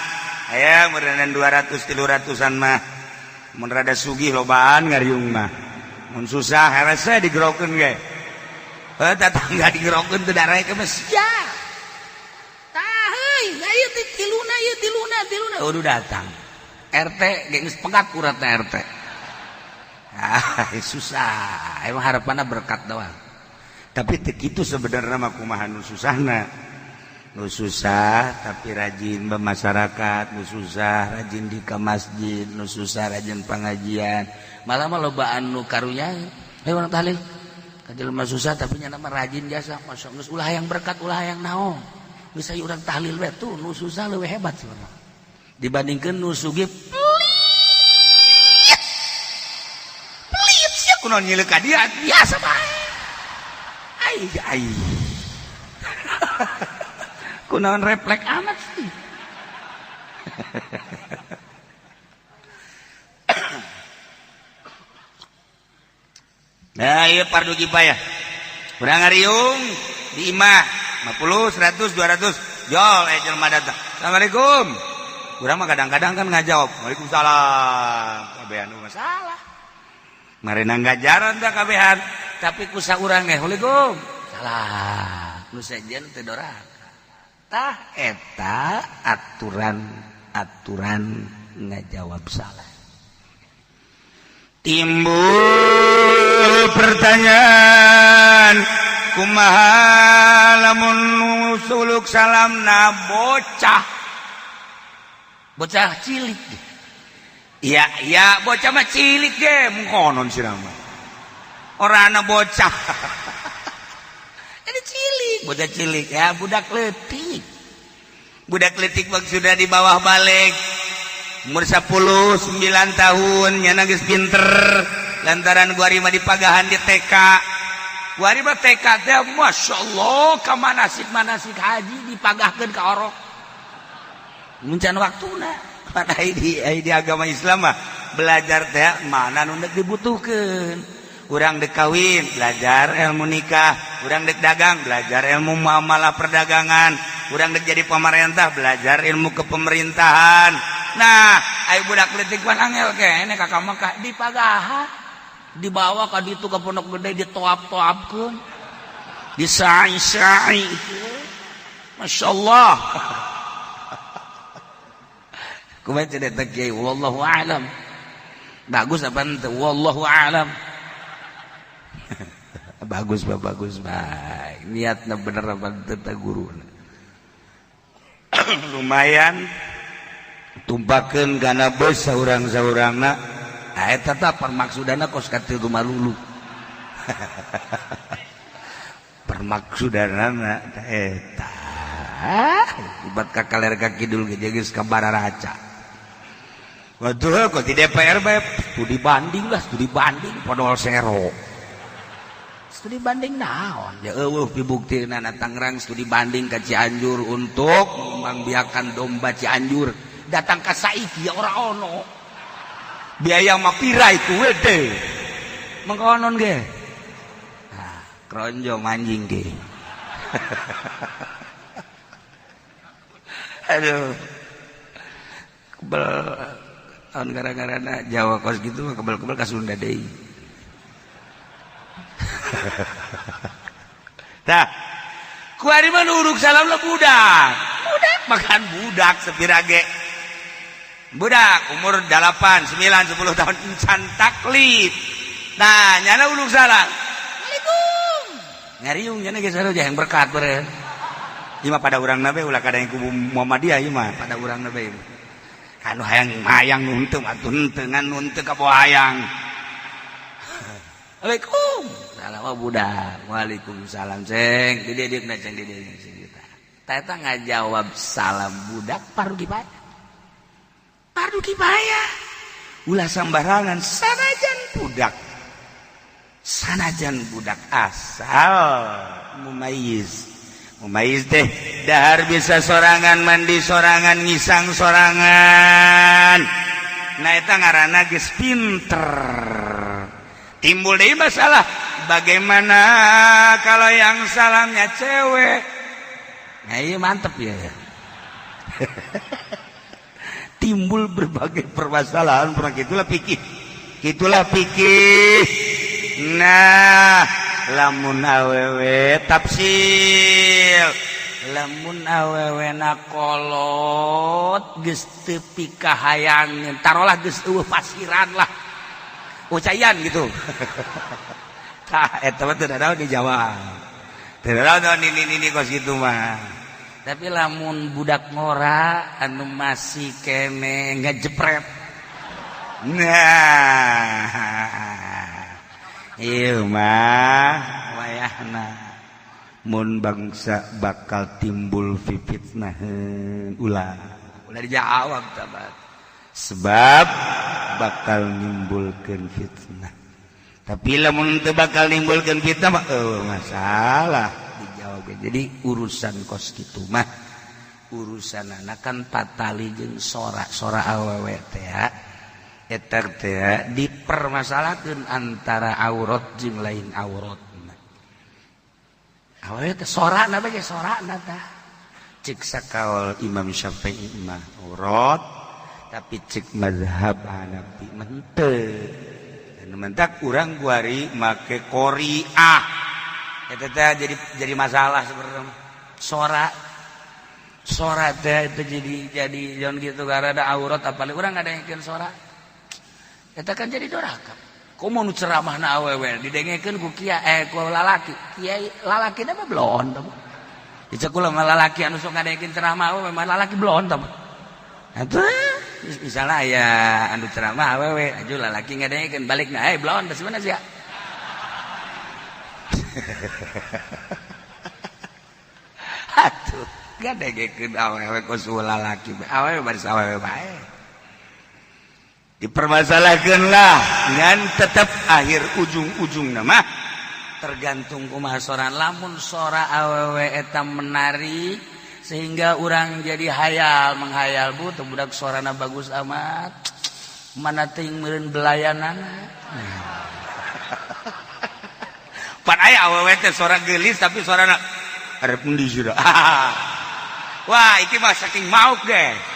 aya meureunana 200-300an mah mun rada sugih lobaan ngariung mah mun susah herese digerokeun ge tetangga digerokeun teu darae ke masjid tiluna udah datang RT geus pegat uratna RT susah emang harapanna berkat doang tapi teu kitu sebenarnya mah kumaha nu susahna nu susah tapi rajin bermasyarakat nu susah rajin di ka masjid nu susah rajin pengajian malah mah lobaan nu karunya urang tahlil ka jelema susah tapi nya mah rajin jasa masya geus ulah yang berkat ulah yang naon geus aya urang tahlil we tuh nu susah leuwih hebat sebenarnya dibandingkeun nu sugih pelit sia kunaon nyileuk ka dia biasa bae ai kunaon refleks amat sih nah ieu fardu kifayah urang ngariung di imah 50 100 200 jol jelema datang assalamualaikum urang mah kadang-kadang kan ngajawab waalaikumsalam kabehan masalah marena ngajaran teh kabehan tapi ku saurang ge waalaikum salah nu sejen teu doraka tah eta aturan ngajawab salah timbul pertanyaan kumaha lamun suluk salamna bocah cilik iya bocah mah cilik ge mungkonon sirama orangna bocah ini cilik bocah cilik ya budak leutik sudah di bawah balik umur 10 9 tahun nya geus pinter lantaran guari mah dipagahan di TK guari mah TK teh masyaallah ka manasik haji dipagahkeun ka orok muncan waktuna pada di agama Islam mah belajar teh mana nu dibutuhkeun urang dek kawin belajar ilmu nikah urang dek dagang belajar ilmu muamalah perdagangan urang dek jadi pemerintah belajar ilmu kepemerintahan nah ai budak leutik mah angel kene ka Mekah dipagaha dibawa ka ditu ka pondok gede ditoap-toapkeun disai-sai masyaallah kumaha teh eta kiai wallahu a'lam bagus apa ente wallahu a'lam bagus baik niatna bener apa teh guruna lumayan tumpakeun kana beus saurang-saurangna eta teh permaksudana kos ka teu malulu permaksudana eta ibat ka kaler ka kidul ge geus ka bararaca Waduh, kok di DPR bae studi banding lah, studi banding podol sero. Studi banding naon? Ya eueuh pibuktina na Tangerang studi banding ka Cianjur untuk mengembangbiakan domba Cianjur. Datang ka saiki ya ora ono. Biaya mah pira itu wede. Mangkonon ge. Nah, kronjo manjing ge. Aduh. Kebel tahun gara-gara Jawa kos gitu kebel-kebel ka Sunda deui. Tah. Ku ari mah uruk salam lah budak. Budak makan budak sepirage. Budak umur 8, 9, 10 tahun insan taklid. Nah, nyana uruk salam. Assalamualaikum. Ngariung nyana ge saroja yang berkat beureun. Ieu mah pada urang na bae ulah kada yang kubu Muhammadiyah ieu mah pada urang na bae. Anu hayang mayang nunteu atuh henteu ngan nunteu ka poe hayang. Assalamualaikum. Salam budak. Waalaikumsalam ceng. Dididik ceng dididik kita. Eta ngajawab salam budak fardu kifayah. Fardu kifayah. Ulah sambarangan sanajan budak. Sanajan budak asal mumayyiz. Mumayyiz teh dahar bisa sorangan mandi sorangan ngisang sorangan. Nah eta ngaranna geus pinter. Timbul deui masalah bagaimana kalau yang salamnya cewek. Nah iya mantep ya. Timbul berbagai permasalahan pernah gitulah pikir. Nah lamun awewe tafsil lamun awewe na kolot geus teu pikahayang tarolah geus eueuh pasiran lah ucayan gitu. Tah eta mah teu dadaon dijawab. Teu dadaon ini kos kitu mah. Tapi lamun budak ngora anu masih kene ngajepret. Nah. Ieu mah wayahna mun bangsa bakal timbul fitnaheun ulah dijawab tabat. Sebab bakal nimbulkeun fitnah. Tapi lamun teu bakal nimbulkeun fitnah mah masalah dijawab. Jadi urusan kos kitu mah urusanana kan patali jeung sora awewe teh ya. Eta teh dipermasalahkeun antara aurat jeung lain aurat. Awewe teh sorana bae sorana tah. Cik sakaol Imam Syafi'i mah aurat, tapi cik mazhab Hanafi mah henteu. Dan mentak urang guari make qori'ah. Eta teh jadi masalah sebenarnya. Sora teh itu jadi jangan gitu gara ada aurat apalagi urang ngadengkeun sora. Eta kan jadi doraka. Komo nu ceramahna awewe didengekeun ku ku lalaki. Kiai lalakina mah blon tah. Dicekul sama lalaki anu sok ngadengkeun ceramah awewe mah lalaki blon tah. Atuh misalnya aya anu ceramah awewe aju lalaki ngadengkeun balikna blon tah sebenarnya sia. Atuh ngadengkeun awewe ku lalaki awewe baris awewe bae. Dipermasalahkeunlah ngan tetap akhir ujung-ujung nama tergantung kumaha soran. Lamun sora awewe eta menari sehingga orang jadi menghayal bu teu budak sorana bagus amat mana teuing meureun belayanana. Pan aya awewe teh sora geulis tapi sorana arep endi sira. Wah iki mah saking mauk deh.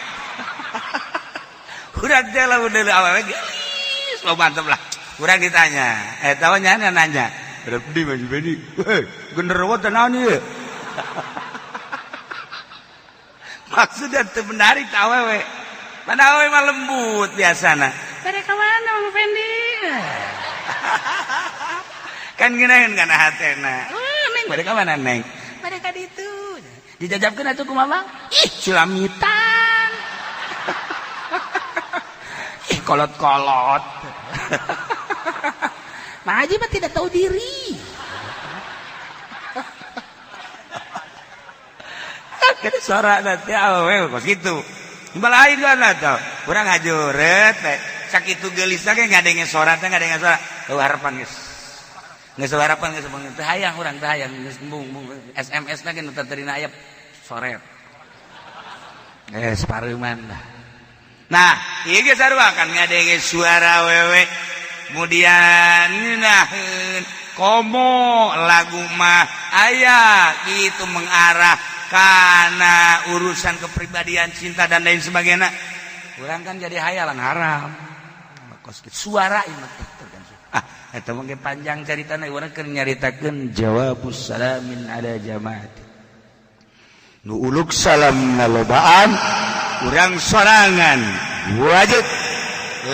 Urang teh lamun deuleu awewe geus lo mantep lah. Urang ditanya, tahu nanya. Berapa di Mas Bedi? Genderuwo teh naon ieu? Maksudnya teu menarik tah awewe. Mana awewe mah lembut biasana. Bade ka mana Mang Fendi? Kan geunaheun kana hatena. Neng bade ka mana Neng? Bade ka ditu. Dijajabkeun atuh ku Mamang. Ih, culamitan. Kolot-kolot. Pak Haji mah tidak tahu diri. Kan suara nanti awewe kos gitu. lain kan atau kurang ngajuret sakitu gelis ge ngadenge sorat ngadenge sorat harapan geus harapan geus teu hayang urang teu hayang geus bung SMS na ge nu teu terina aya soret sapareuman lah. Nah ieu ge sarua kan ngadenge suara wewe kemudian nyeunaheun komo lagu mah aya gitu mengarah karena urusan kepribadian cinta dan lain sebagainya. Kurang kan jadi hayalan haram. Suara ini eta mah panjang caritana urang keur nyaritakeun jawabus salamin ala jamaat. Nu uluk salam nalobaan urang sorangan wajib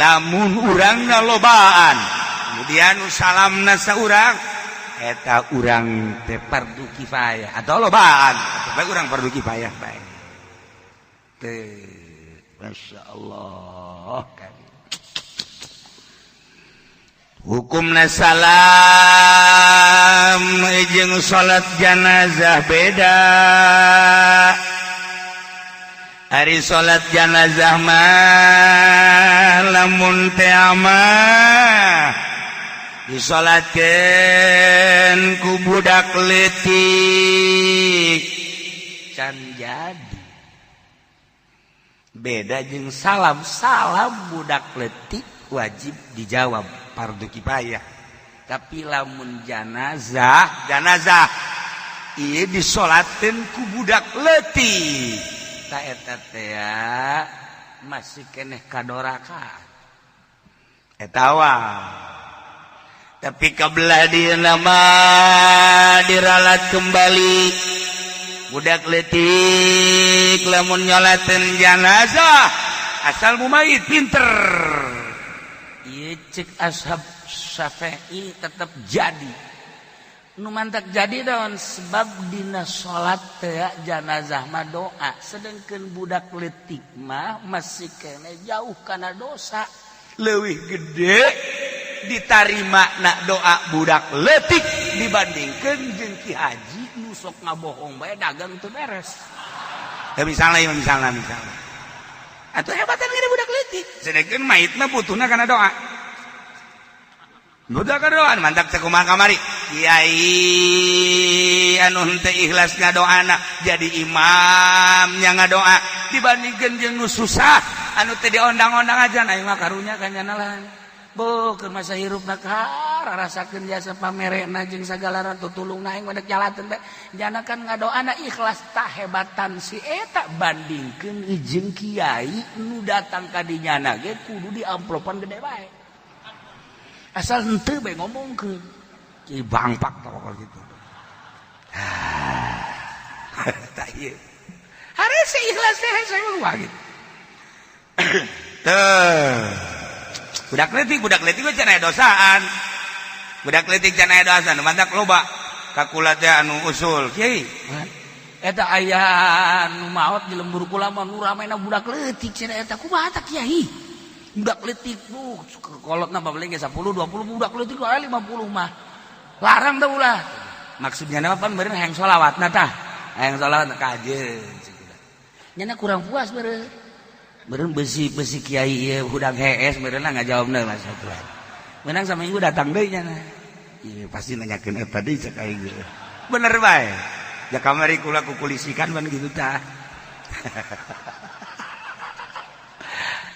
lamun urang nalobaan. Kemudian nu salamna saurang eta urang teh fardu kifayah atau lobaan atau bae urang fardu kifayah bae teh masyaallah kan hukumna salam jeung salat janazah beda. Ari salat janazah mah lamun teh amah disolatkeun ku budak leutik can jadi beda jeung salam budak leutik wajib dijawab fardu kifayah tapi lamun janazah ieu disolatkeun ku budak leutik ta eta teh masih keneh kadoraka eta tapi kabelah dia nama diralat kembali budak leutik lamun nyolateun janazah asal mumayit pinter ieu cek ashab Syafi'i tetap jadi nu mantak jadi daun sebab dina salat teh janazah mah doa sedengkeun budak leutik mah masih kene jauh kana dosa leuwih gede ditarima nak doa budak leutik dibandingkeun jeung ki haji nu sok ngabohong bae dagang teu beres. Misalnya atuh hebatan gini budak leutik sedengkeun mayit mah butuhna kana doa. Budak kana doa mantap sakumaha kamari kiai anu henteu ikhlas ngadoana jadi imam nya ngadoa dibandingkeun jeung nu susah anu teu diondang-ondang ajan aing mah karunya kanyana lah. Keur masa hirupna kahar rasakeun jasa pamerena jeung sagala tutulungna aing wedek jalateun teh jana kan ngadoana ikhlas tah hebatan si eta bandingkeun jeung kiai nu datang ka dinyana ge kudu diamplopan gede bae asal henteu bae ngomongkeun ki bangpak tah pokok kitu tah ieu hareusi ikhlas teh saya mah gitu teh budak leutik we can aya dosaan. Budak leutik can aya dosaan, mantak loba kakula teh anu usul. Kiai, eta aya nu maot di lembur kula mah nu ramena budak leutik cenah eta kumaha tah Kiai? Budak leutik kolotna babeleng ge 10 20 budak leutik aya 50 mah. Larang teh ulah. Maksudnya apa pan beureun hayang sholawatna tah. Hayang sholawat ka ajeun. Nyana kurang puas beureun. Beren besi kiai ieu hudang hees beureuna ngajawabna Mas Tuhan. Menang sama minggu datang deui nya. Ieu pasti nanyakeun eta deui cek aing ge. Bener bae. Ya kamari kula kukulisikan ban kitu tah.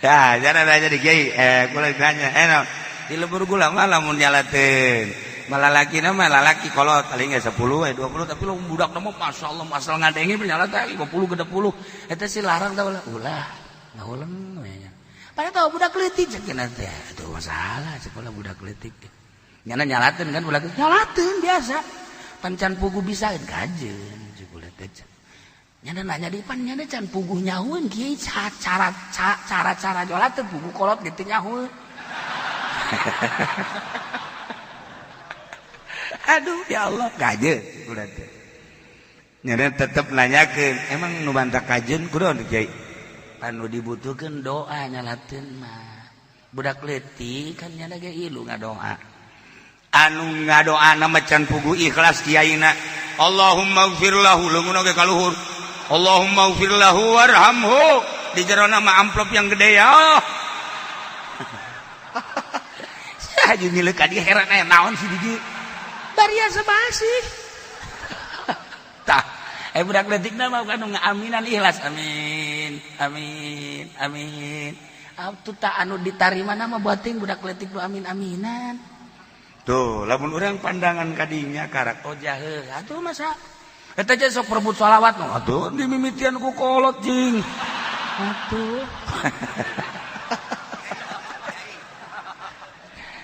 Ya, jangan nanya di kiai kula ditanya, no, di lembur kula mah lamun nyalateun. Malalaki mah lalaki kolot paling 10 20 tapi lu budak mah masyaallah asal ngadenge nyala teh 50 ke 10. Eta si larang tah ulah. Ngauleun we nya. Padahal tahu budak leutik cekeun teh. Atuh masalah sekolah budak leutik. Nyana nyalateun kan budak nyalateun biasa. Pan can puguh bisaeun kajeun cekeun teh. Nyana nanya di pan nyana can puguh nyahueun kieu cara jolat teh puguh kolot gitu nyahueun. Aduh ya Allah kajeun cekeun teh. Nyana tetep nanyakeun, emang nu bantak kajeun kunaon Kiai? Anu dibutuhkeun doa nyalateun mah budak leutik kan nya ge ilu ngadoa anu ngadoana mah can puguh ikhlas kiaina Allahumma ighfir lahu leungeun ge kaluhur Allahumma ighfir lahu warhamhu di jero nama amplop yang gede ya. Aja nyilek ka dia heran aya naon si Didi. Bariasa basi. Tah, budak leutikna mah kan ngaminan ikhlas amin. Amin. Amin. Atuh tah anu ditarima mah buating budak leutik nu amin-aminan. Tuh, lamun urang pandangan kadinya karak ojah heuh. Atuh masa eta teh sok perebut shalawat no. Atuh dimimitian ku kolot jing. Atuh.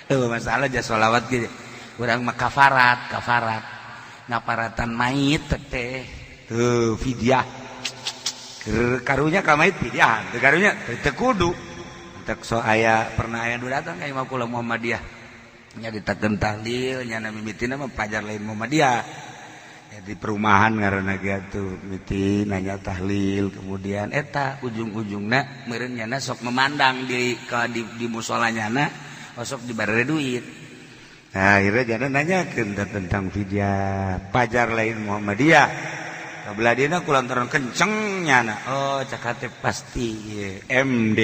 Masalah aja sholawat gitu. Urang mah kafarat. Ngaparatan mayit teh. Tuh fidyah. Karunya ka mayit fidyah. Teu karunya teu kudu. Tak so aya pernah aya nu datang ka Imam Kula Muhammadiyah. Nya ditakeun tahlil, nya mimitina mah pajar lain Muhammadiyah. Ya, di perumahan ngaranna ge atuh miti nanya tahlil kemudian eta ujung-ujungna meureun nyana sok memandang di musolanyana. Masuk di barere duit. Nah, akhirnya jangan nanyakeun tentang fidyah. Pajar lain Muhammadiyah. Kabelah dina kulantaran kenceng nyana. Oh, cakate pasti MD.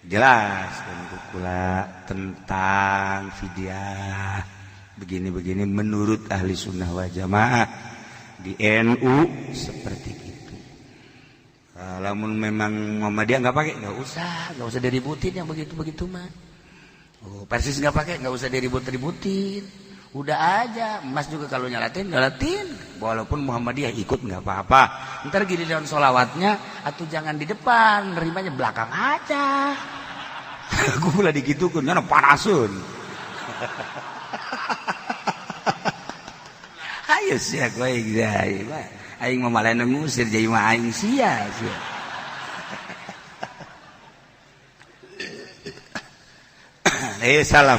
Jelas kan kula tentang fidyah. Begini-begini menurut ahli sunnah wal jamaah di NU seperti itu. Lamun memang Muhammadiyah nggak pakai nggak usah diributin yang begitu mah. Persis nggak pakai nggak usah diribut-ributin. Udah aja, Mas juga kalau nyalatin, walaupun Muhammadiyah ikut nggak apa-apa. Ntar gini dalam sholawatnya, atau jangan di depan, nerimanya belakang aja. Gue mulai digitukan, karena panasun. Ayo sih aku aing mamalayan ngusir jadi mah aing sia. Salam.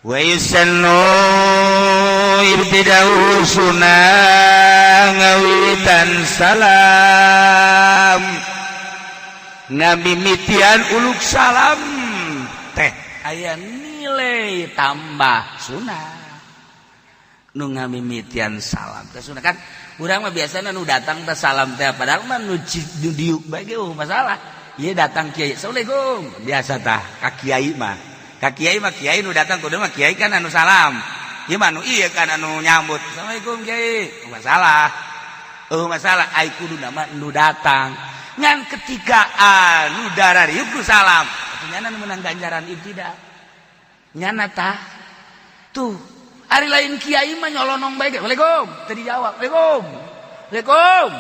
Wa yusannu ibtida'u sunnah ngawitan salam. Nabi mitian uluk salam teh aya nilai tambah sunah. Nu ngamimitian salam teh sunah kan urang mah biasana nu datang teh salam teh padahal mah nu diuk bae ge masalah. Ieu datang kiai assalamualaikum biasa tah ka kiai mah kiai nu datang kudu mah kiai kan anu salam. Ieu mah nu ieu kan anu nyambut assalamualaikum kiai masalah ai kudu nama nu datang ngan ketika anu darariuk ku salam nyana nu meunang ganjaran ibtidah nyana tah tuh hari lain kiai mah nyolonong baik. Waalaikum. Tadi jawab. Waalaikum.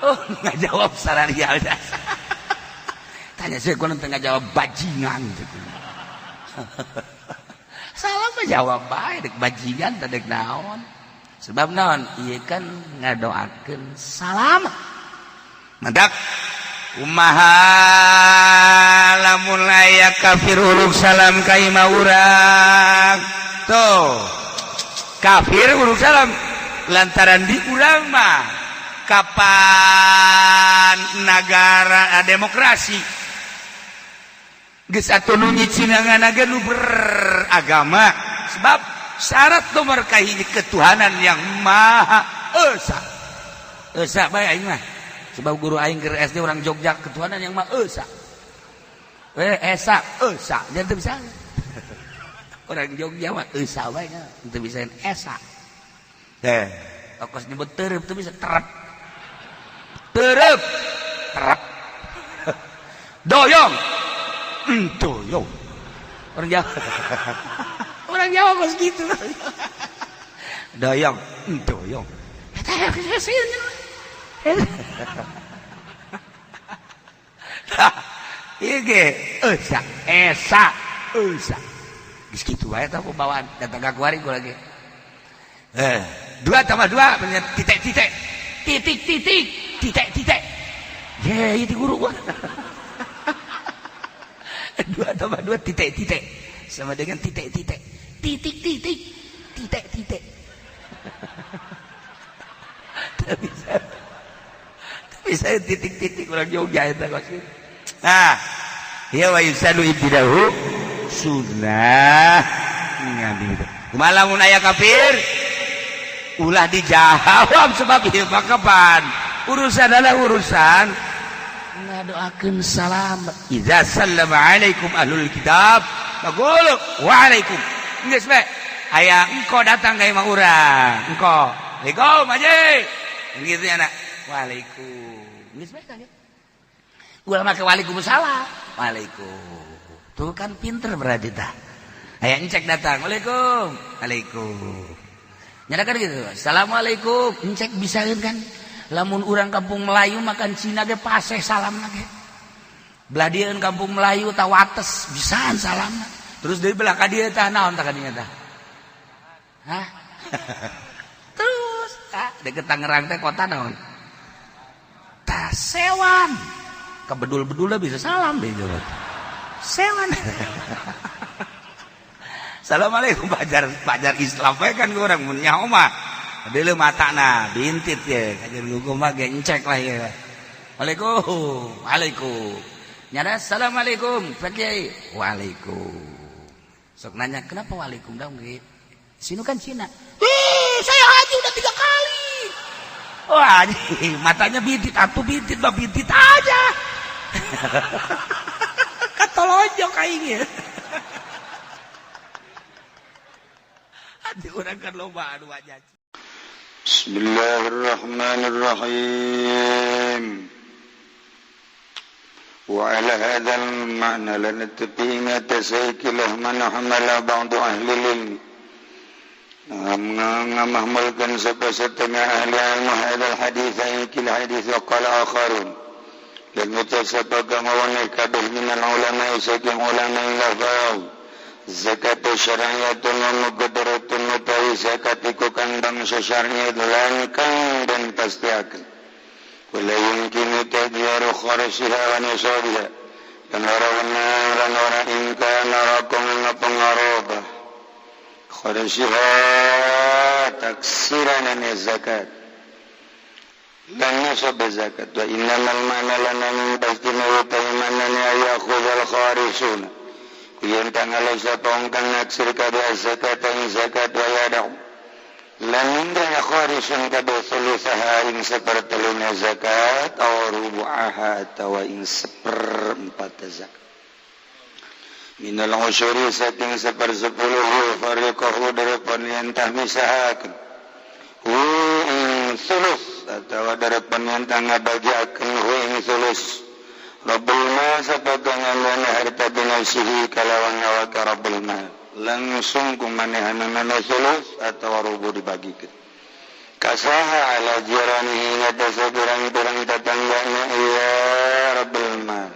Oh, nggak jawab sararial dah. Tanya saya konon tengah jawab bajingan. Salah mah jawab baik. Dek bajingan tadek naon. Sebab naon? Iya kan ngadoakeun salam. Madak. Kumaha lamun aya kafir uluk salam ka imah urang. Tuh. Kafir urang salam lantaran di urang mah kapan negara demokrasi geus atuh nu nyicinangan ge nu beragama sebab syarat nomor kahiji ketuhanan yang maha esa bae aing mah sebab guru aing keur SD orang Jogja ketuhanan yang maha esa esa jadi teu bisa orang Jogja mah esa bae teu bisa esa kos nyebut tereup teu bisa terep doyong doyong orang Jawa kos gitu doyong ieu ge esa geus kitu wae tah pembawaan datang ka kuari gua lagi 2 tambah 2 bener titik ya itu guru gua 2 tambah 2 titik sama dengan titik tapi saya titik orang Jogja itu nah ya wa yusadu ibtidahu sunnah ngambil itu kumalamun aya kafir ulah dijawab sebab ieu mah kapan urusan adalah urusan ngadoakeun salam. Idza sallama alaikum ahlul kitab faqulu wa alaikum. Geus we. Aya engko datang ka imah urang. Engko. Assalamualaikum Haji. Gitu ya nak. Waalaikum. Geus we ka gitu. Gua make waalaikumsalam. Waalaikum. Tuh kan pinter berarti tah. Aya encek datang. Waalaikum. Waalaikum. Nyadakan gitu. Assalamualaikum. Encek bisaeun kan. Lamun urang kampung Melayu makan Cina ge paseh salamna ge. Belah dieun kampung Melayu tah wates bisaan salamna. Terus deui belah ka dieu tah naon tah kadinya tah? Hah? Terus deket Tangerang teh kota naon? Tah Sewan. Kebedul-bedul bisa salam deh coba. Sewan. Assalamualaikum pajar Islam kan urang mun nyaho mah. Deuleu matana bintit ye kajian gugu mah ge encek lah ye. Waalaikum. Waalaikum. Nyada assalamualaikum Pak Kiai. Waalaikum. Sok nanya kenapa waalaikum dong ge? Sinu kan Cina. Saya haji udah 3 kali. Wah, haji matanya bintit atuh bintit bah bintit aja. Katolonjok aing ye. Adi urang kan loba anu wajah. Bismillahirrahmanirrahim. وعلى هذا المعنى لنتبين تسيكله من حمل بعض أهل العلم mengamalkan setengah ahli ilmu hadal hadis ayat hadis وقال آخرون dan mutasabbaqa mawanai kabeh minal ulama saking ulama lafaz zakat syar'iyatun wa muqaddaratun utawi zakat iku kang bangsa syar'i lan kang den pastiakeun wala yumkinu tadyaru kharasiha wa nisabiha dan orang ingkana rakum pengarabah kharasiha taksiran zakat dan nisab zakat wa innamal ma'na lana pastina utaimana ayakhudhal kharisuna yang tanggal sapong kang naksir kada zakat ang zakat wa yadau laminda ya kharisun kada sulusaha ing seperteluna zakat aw rubu'aha atawa ing seperempat zakat minal usyuri saking sepersepuluh fariqahu darapan yantah misahakeun ing sulus atawa darapan yantah ngabagiakeun ing sulus Rabbul mal sapadangan lana harta binasihi kalawan awaka Rabbul mal langsung kumanehanana sulus atau rubu dibagikan kasaha ala jiranihi ngatasa pirang-pirang tetanggana ya Rabbul mal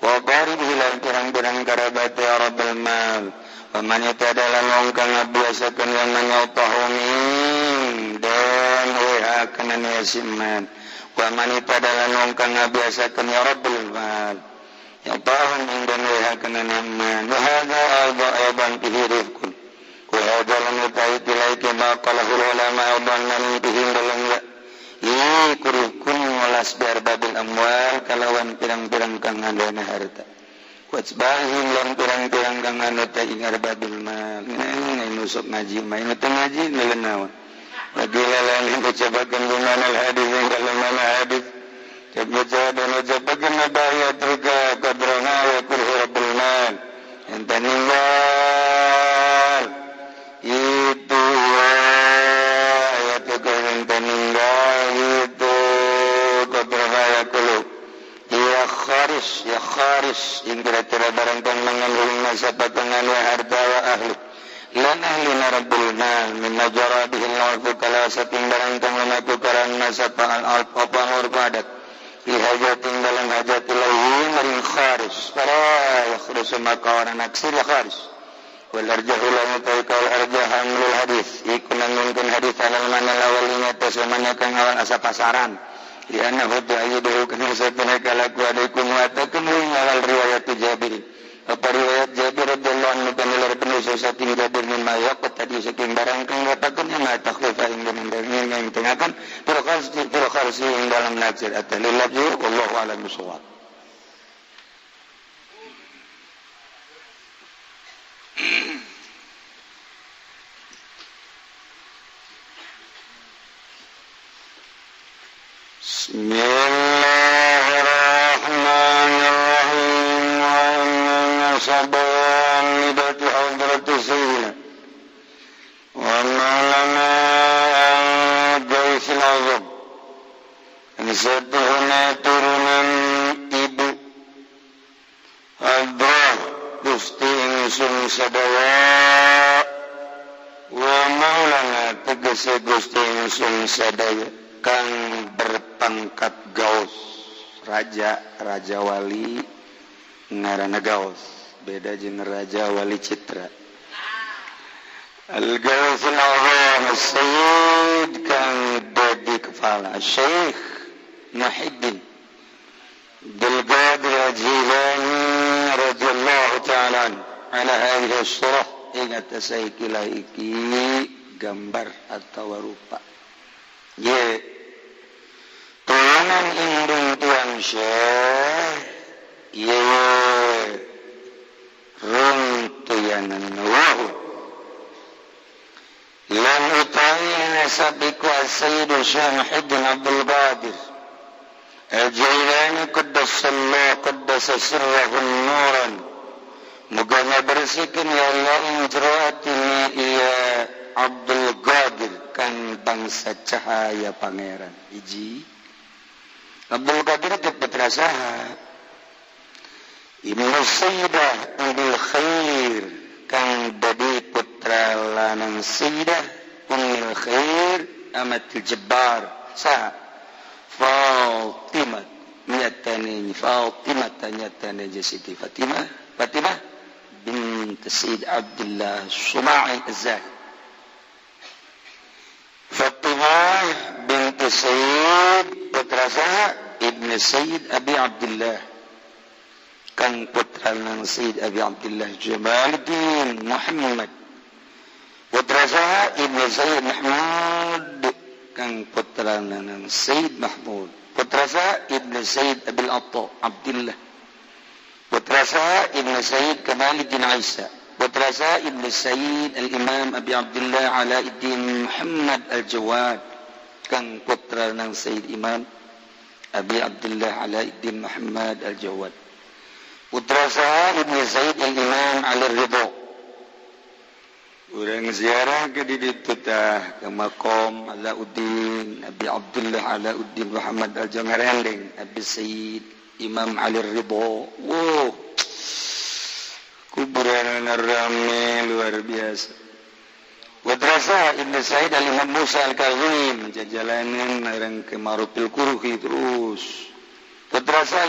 wa qaribihi lan pirang-pirang karabat ya Rabbul mal paman itu adalah longkang biasakan yang menyotahumi dan wehakan yasiman paman itu adalah longkang biasakan ya Rabbul mal yang tahun dan wehakan yaman wahada al-ba'aban fihi rifkun wahada lam yutai tilaiki maqalahul ulama al-ban namin fihi dalam kurifkun walas biar babil amwal kalawan pirang-pirang kang ngandana harta watsbahim lan pirang-pirang kang ngandana ingar babil mal ini nusuk ngaji main itu ngaji nelenawan wajilalan yang kecabakan gimana al-hadis yang dalam mana hadis Jabbaja dan ucapakan nabahiyat rika kadrana wa kulhu Rabbul mal yang taninggal itu ayat yang taninggal itu kadrana wa kulhu ya kharis yang kira-kira barangkan mengandung masa patangan wa harta wa ahli lan ahlina Rabbul mal min najara bihil na'ufu kala saking barangkan menakukaran masa pa'al al-papangur padat fi hajatin dalam hajatil lahi maring kharis para yakhrusu maka orang naksir ya kharis wal arjahu la mutaikal arjaham lil hadis ikun mungkin hadis alal mana lawalinya tasamanya kang awan asa pasaran li anna hudda ayiduhu kana satana kalaku alaikum wa takunu awal riwayat Jabir apa riwayat Jabir radhiyallahu anhu kana lar penulis saking Jabir min mayaqat tadi saking barang kang katakan yang takhfifa ing dengan yang tengahkan Firqarsi yang dalam nafsir atalil lafzi wallahu a'lam bishawab. Satuhuna turunan ibu Hadrah Gusti ingsun sadaya wa maulana tegese Gusti ingsun sadaya kang berpangkat gaus raja wali ngaranna gaus beda jeung raja wali citra al-gaus al-azam as-sayyid kang dadi kepala Syekh Muhyiddin Abdul Qadir Al-Jilani radhiyallahu ta'ala ala hadhihi as-surah ingat saya kila iki gambar atau rupa ye turunan indung tuan Syekh ye runtuyanan wahu lan utawi nasabiku as-sayyid Syekh Muhyiddin Abdul Qadir Al-Jilani qaddasa sirrahu nuran muga bersihkan ya Allah injroatini iya Abdul Qadir kan bangsa cahaya pangeran iji Abdul Qadir itu putra saha Ibnu Sayyidah Ummul Khair kang dadi putra lanang Sayyidah Ummul Khair amatil Jabbar saha Fatimah nyatane Siti Fatimah bint Sayyid Abdullah Suma'i Az-Zahid Fatimah bint Sayyid putra saha Ibnu Sayyid Abi Abdullah kang putra nang Sayyid Abi Abdullah Jamaluddin Muhammad putra saha Ibnu Sayyid Mahmud kang putra nang Sayyid Mahmud putra saha Ibnu Sayyid Abil Atta Abdullah putra saha Ibnu Sayyid Kamaluddin Isa putra saha Ibnu Sayyid Al-Imam Abi Abdullah Alauddin Muhammad Al-Jawad kang putra nang Sayyid Imam Abi Abdullah Alauddin Muhammad Al-Jawad putra saha Ibnu Sayyid Al-Imam Al-Ridha urang ziarah ke ditu tah ke makom Alauddin Abi Abdullah Alauddin Muhammad Al-Jamarending Abi Sayyid Imam Ali Ridho wow kuburan rame luar biasa wadrasah Ibnu Said Al-Imam Musa Al-Kazim jajalanan orang ke Marufil Kuruhi terus wadrasah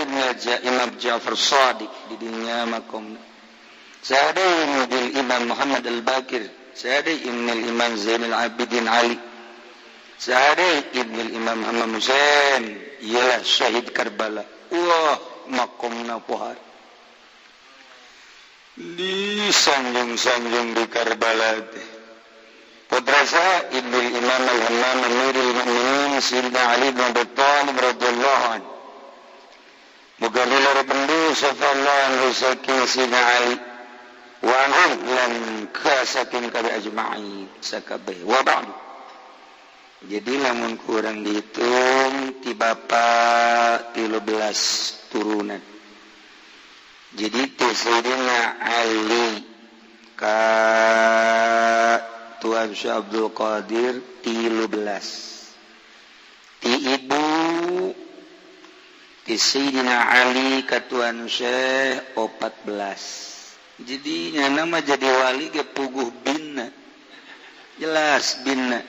Imam Ja'far Shadiq di dinya makom Sa'adai Ibn Imam Muhammad Al-Bakir Sa'adai Ibn Imam Zainal Abidin Ali Sa'adai Ibn Imam Muhammad Hussein ialah syahid Karbala wah makomna pohar di sanjung-sanjung di Karbala putra saha Ibn Imam Al-Hammam Amirul Mu'minin Sayyidina Ali bin Abi Thalib radhiyallahu anhu muga lila rependu safallahu saking Sayyidina Ali wa anhum lan kasakin kabe ajma'in sakabeh wa ba'du jadi lamun kurang dihitung ti bapa 13 turunan jadi ti Sayyidina Ali ka Tuan Syekh Abdul Qadir 13 ti ibu ti Sayyidina Ali ka Tuan Syekh 14 jadi nama jadi wali ke puguh binna jelas binna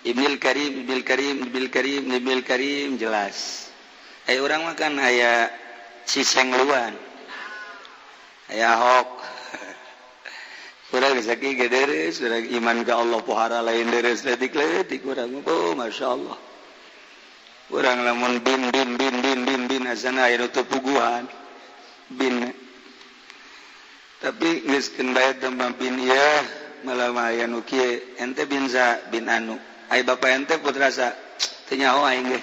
Ibnul Karim jelas orang makan aya ciseng luan aya hok urang sakit gederes urang iman ke Allah pohara lain deres letik urang oh masyaallah urang lamun bin asana aya nu puguhan bin tapi geus keun bae tambah bin ieu malah aya nu kieu ente bin za bin anu ai bapa ente putra sa teu nyaho aing ge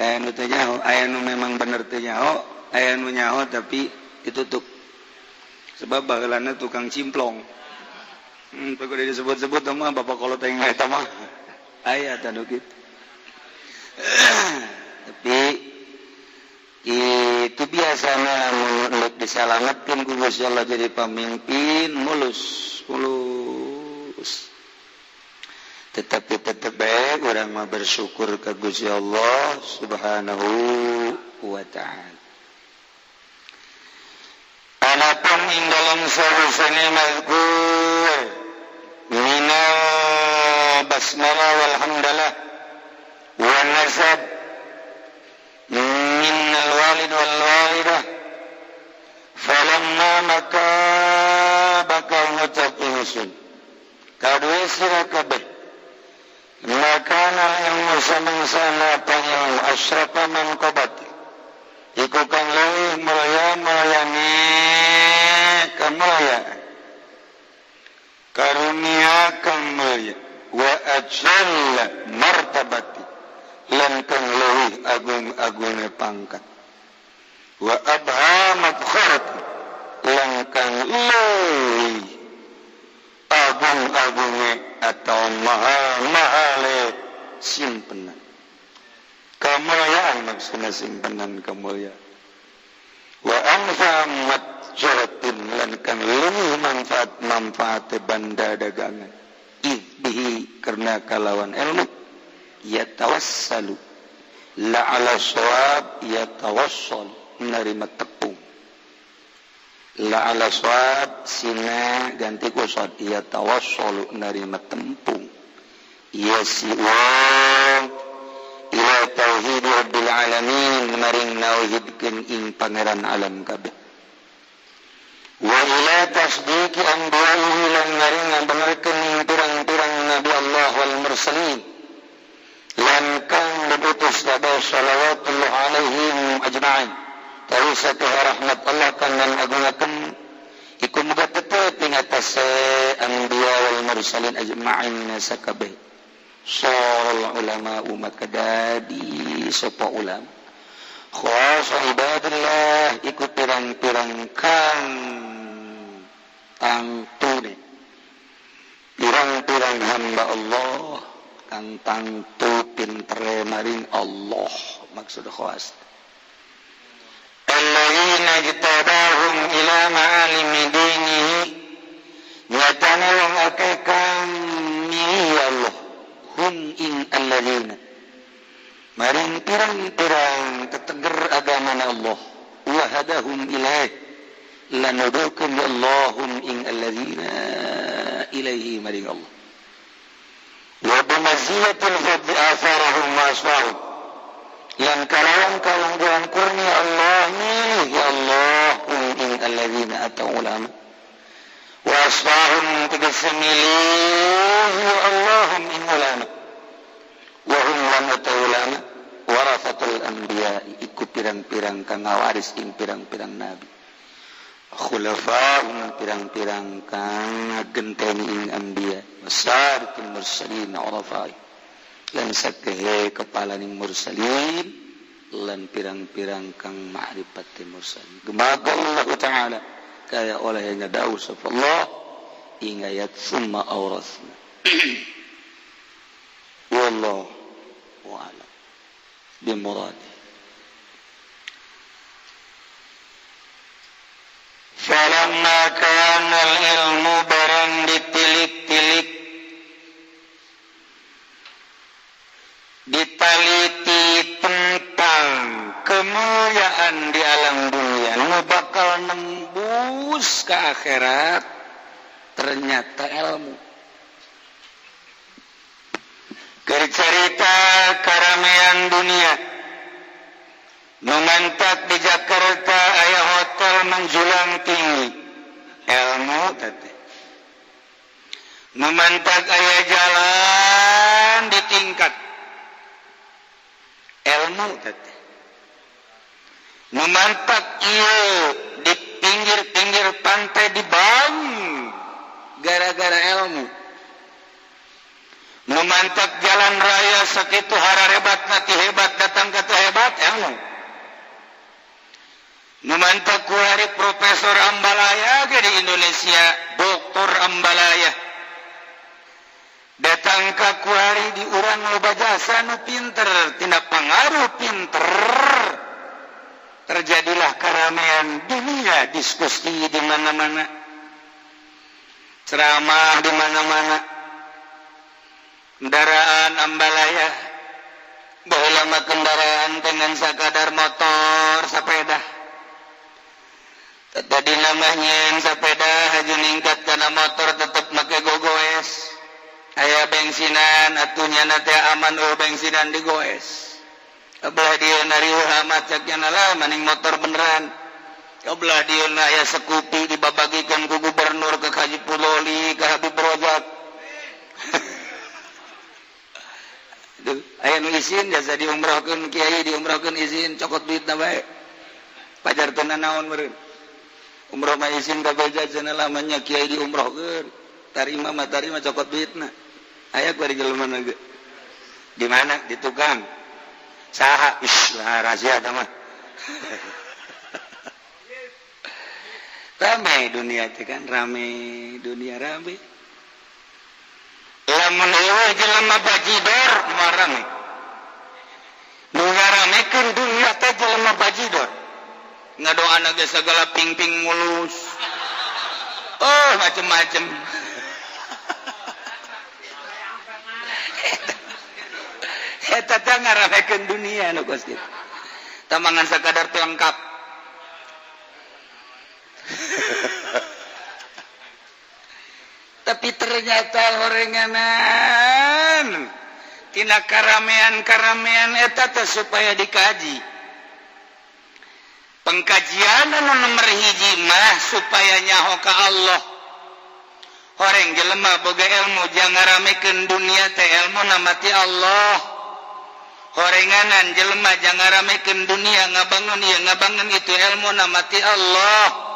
aya nu teu nyaho aya nu memang bener teu nyaho aya nu nyaho tapi ditutup sebab baheulana tukang cimplong pokoknya disebut-sebut mah bapak kalau teh eta mah aya tanu kitu tapi itu biasanya menurut disalametkeun ku Gusti Allah jadi pemimpin mulus tetapi tetep bae urang mah bersyukur ka Gusti Allah Subhanahu wa taala. Adapun ing dalam sarusane mazkur mina basmalah walhamdalah wa nasab min al-walid wal walidah falamma maka bakal ngucap ingsun kadue sira kabeh maka ilmu samangsana pangilmu asyrafa man qabati iku kang leuwih mulya-mulyane kamulyaan karunia kang mulya wa ajalla martabati lan kang leuwih agung-agunge pangkat wa abha mafkharati lan kang leuwih agung-agunge atau mahal-mahale simpenan kemuliaan maksudnya simpenan kemuliaan wa anfa matjaratin lan kang leuwih manfaat banda dagangan bihi karena kalawan ilmu yatawassalu la ala shawab yatawassal menerima tepung la ala shawab sina ganti kusad yatawassalu menerima tempung yasiwa ila tauhid rabbil alamin maring nauhidkeun ing pangeran alam kabeh wa ila tasdiqi anbiya'ihi lan maring ngabenerkeun ing pirang-pirang nabi Allah wal mursalin lan kang diutus kabeh shalawatullah alaihim ajma'in tawi satuh rahmat Allah kang ngagungaken iku muga tetep ing atase anbiya wal mursalin ajma'in sakabeh Sol ulama umat kadadi sopo ulama khasa ibadillah ikut pirang-pirang kang tangtune pirang-pirang hamba Allah kang tangtu pintere maring Allah maksud khas alladzina jitabahum ila ma'alimi dinihi nyatana wong akeh kang milih Allah hum ing alladzina maring pirang-pirang teteger agamana Allah wa hadahum ilaih lanudukum Allahum ing alladzina ilaihi maring Allah wa bimaziyatil fadli atharahum wa asfahum lan kalawan kalangguan kurnia Allah milih ya Allah hum ing alladzina atau ulama wa asfahum tegese milih ya Allahum ing ulama wa hum lan ulama warasatul anbiya iku pirang-pirang kang ngawaris ing pirang-pirang nabi khulafa'un pirang-pirang kang ngagenteni ing anbiya wasaritul mursalin urafai lan sakehe kepala ning mursalin lan pirang-pirang kang ma'rifat mursalin gemaga Allah taala kaya oleh ngadawu safallah ing ayat summa awrasna wallahu a'lam bimuradi falamma kana al-ilmu barang ditilik-tilik ditaliti tentang kemuliaan di alam dunia nu bakal nembus ke akhirat ternyata ilmu cerita karamean dunia nu mantap di Jakarta aya hotel menjulang tinggi ilmu tete nu mantap aya jalan ditingkat ilmu tete nu mantap ieu di pinggir-pinggir pantai dibangun gara-gara ilmu nu mantap jalan raya sakitu hararebat nati hebat datang kata hebat ilmu nu mantap kuari Profesor Ambalaya ke di Indonesia Doktor Ambalaya datang ke kuari di urang loba jasa nu pinter tindak pengaruh pinter terjadilah keramaian dunia diskusi di mana-mana ceramah di mana-mana kendaraan ambalaya baheula mah kendaraan dengan sakadar motor sepeda tadi namanya sepeda haju ningkat karena motor tetap make gogoes aya bensinan atunya teh aman bensinan digoes belah dia narieuh amat caknya lah maning motor beneran belah dia aya sekupi dibabagikeun ku gubernur ke Haji Puloli ke Habib Rojak aya nu izin jasa diumrahkeun kiai diumrahkeun izin cokot duitna bae pajar teu naon meureun umrah mah izin ka beja cenah lamanya kiai diumrahkeun tarima cokot duitna aya ku ari jelema ge di mana di tukang saha lah rahasia eta mah rame dunia teh kan rame dunia rame lamun eueuh jelema bajidor moal rame nu ngaramekeun dunia teh jelema bajidor ngadoana ge sagala ping-ping mulus oh macem-macem eta teh ngaramekeun dunia nu kos kitu tamangan sakadar pelengkap tapi ternyata horenganan tina karamean eta teh supaya dikaji pengkajian anu nomor hiji mah supaya nyaho ka Allah horeng jelema boga ilmu jangan ngaramekeun dunia teh ilmu namati Allah horenganan jelema jangan ngaramekeun dunia ngabangun itu ilmu namati Allah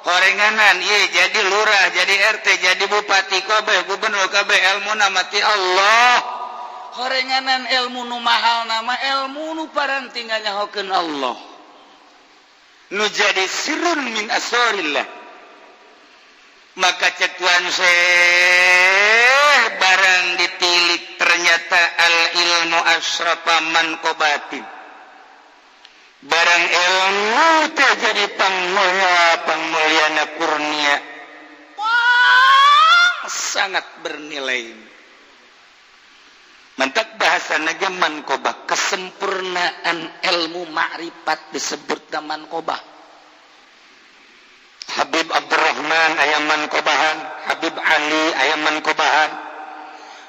horenganan ieu jadi lurah jadi RT jadi bupati kabeh gubernur kabeh ilmu namati Allah horenganan ilmu nu mahal nama ilmu nu paranting nyahokeun Allah nu jadi sirrun min asrarillah maka cek tuan barang ditilik ternyata al ilmu asrafa manqabatin barang ilmu teh jadi pangmulyana kurnia sangat bernilai mantap bahasa naga manqabah kesempurnaan ilmu ma'rifat disebut manqabah Habib Abdurrahman aya manqabahan Habib Ali aya manqabahan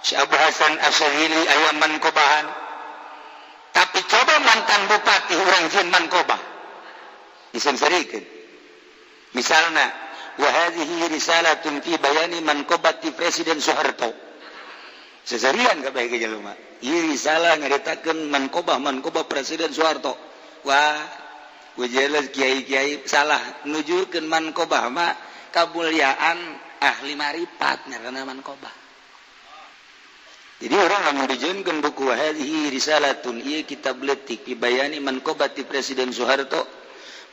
Syekh Abu Hasan Asy'ari aya manqabahan tapi coba mantan bupati urang jin manqabah disensarikeun misalna wa hadhihi risalatun fi bayani manqabati Presiden Soeharto sesarian kabeh ge jelema ieu risalah ngaritakeun manqabah Presiden Soeharto wah jelas kiai-kiai salah nujukeun manqabah mah kamulyaan ahli marifat ngaranna manqabah jadi orang lamun dijieunkeun buku hadhihi risalatun ieu kitab leutik fi bayani manqabati Presiden Soeharto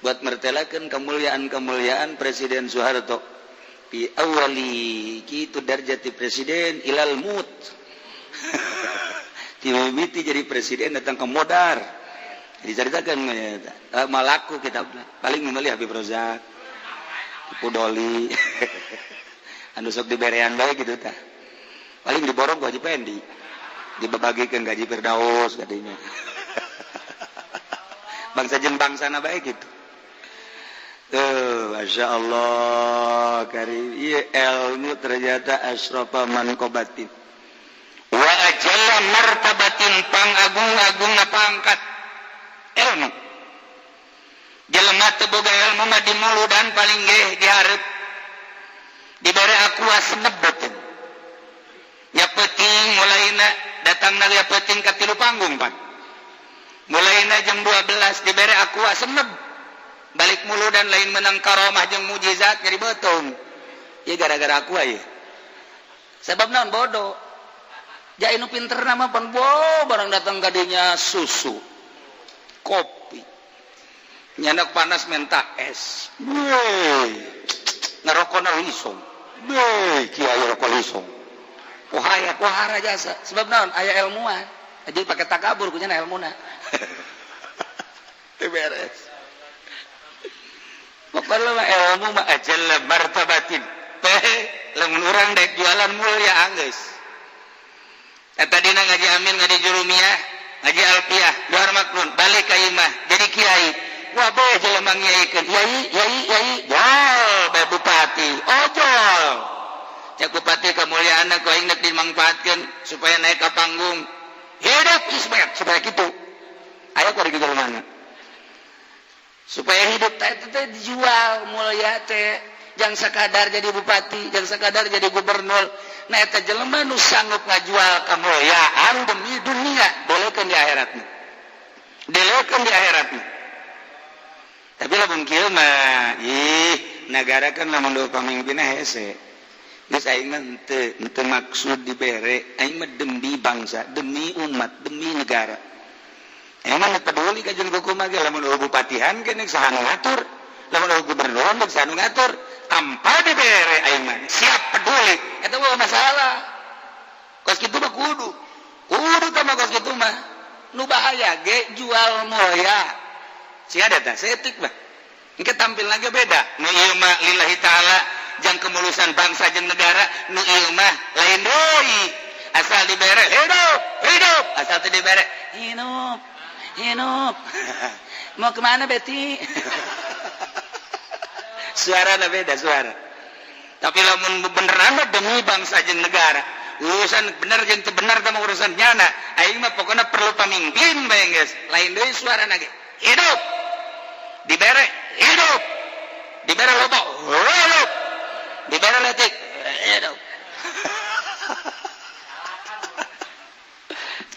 buat mertelakeun kemuliaan Presiden Soeharto fi awali kitu darjati presiden ilal mut timimiti jadi presiden datang ke modar diceritakan malaku kita paling memilih Habib Rozak Pudoli anu sok diberean bae gitu tah paling diborong ku Haji Pendi dibabagikeun gaji Firdaus katanya bangsa jeung bangsana bae gitu Masya Allah karim iya ilmu ternyata asrafa manqabatin wa ajalla martabatin pangagung-agung pangkat ilmu jelema teu boga ilmu mah di muludan paling geh dihareup dibere akuas senebeteun nya peuting mulaina datangna lia peuting ka 3 panggung pan mulaina jam 12 dibere akuas seneb balik muludan lain menang karomah jeung mujizat nyari betung ieu gara-gara aku aya sebab naon bodoh ja anu pinter nama pan barang datang ka dinya susu kopi nyanak panas menta es ngarokona lisong kiai rokok lisong pohara jasa sebab naon aya ilmuan aja pake takabur kunya ilmuna teu beres pokoknya mah ilmu mah ajalla martabatin teh lamun urang daek jualan mulia anggeus eta dina ngaji amin ngaji jurumiyah ngaji alfiyah dohar makrun balik ka imah jadi kiai wah bae jelema ngiaikeun yai jol bae bupati ojol cak bupati kamulyaanna ku aing nek dimangpaatkeun supaya naik ka panggung hidup supaya kitu aya ku di jelemana supaya hidup teh dijual mulya teh jangan sekadar jadi bupati jangan sekadar jadi gubernur nah eta jelema nu sanggup ngajual kamulyaan demi dunia delekeun di akhiratna tapi lamun kieu mah nagara kan lamun do pamimpinna hese geus aing mah teu maksud dibere aing mah demi bangsa demi umat demi negara emang peduli ka jeung hukum mah lamun bupatihan keneh saha nu ngatur lamun gubernur mah saha nu ngatur tanpa dibere aing mah siap peduli eta mah masalah kos kitu mah kudu tah kos kitu mah nu bahaya ge jual moya si ada tah setik mah engke tampil lagi beda nu ieu mah lillahi taala jang kemulusan bangsa jeung negara nu ieu mah lain deui asal dibere hidup asal teu dibere hidup mau kemana Betty suarana beda suara tapi lamun beneran demi bangsa jeung negara urusan bener jeung teu bener teh urusan nyana aing mah pokona perlu pamimpin bae geus lain deui suarana ge hidup dibere loba hidup dibere letik hidup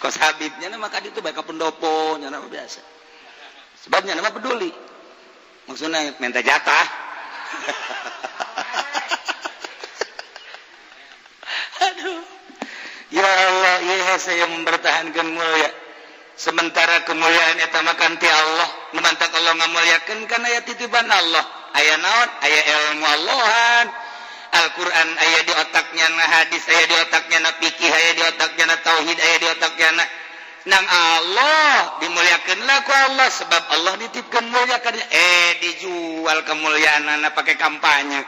kos Habibnya nama kadi itu baik ka pendopo nya nama biasa sebabnya nama peduli maksudnya minta jatah aduh ya Allah iya saya mempertahankan mulia sementara kemuliaan eta mah kan ti Allah nu mantak Allah ngamulyakeun kana aya titipan Allah aya naon aya ilmu Allahan Al-Quran aya di otaknya na hadis aya di otaknya na fikih aya di otaknya na tauhid aya di otaknya na nang Allah dimuliakeunlah ku Allah sebab Allah ditipkeun mulia ka dijual kemuliaanna pakai kampanye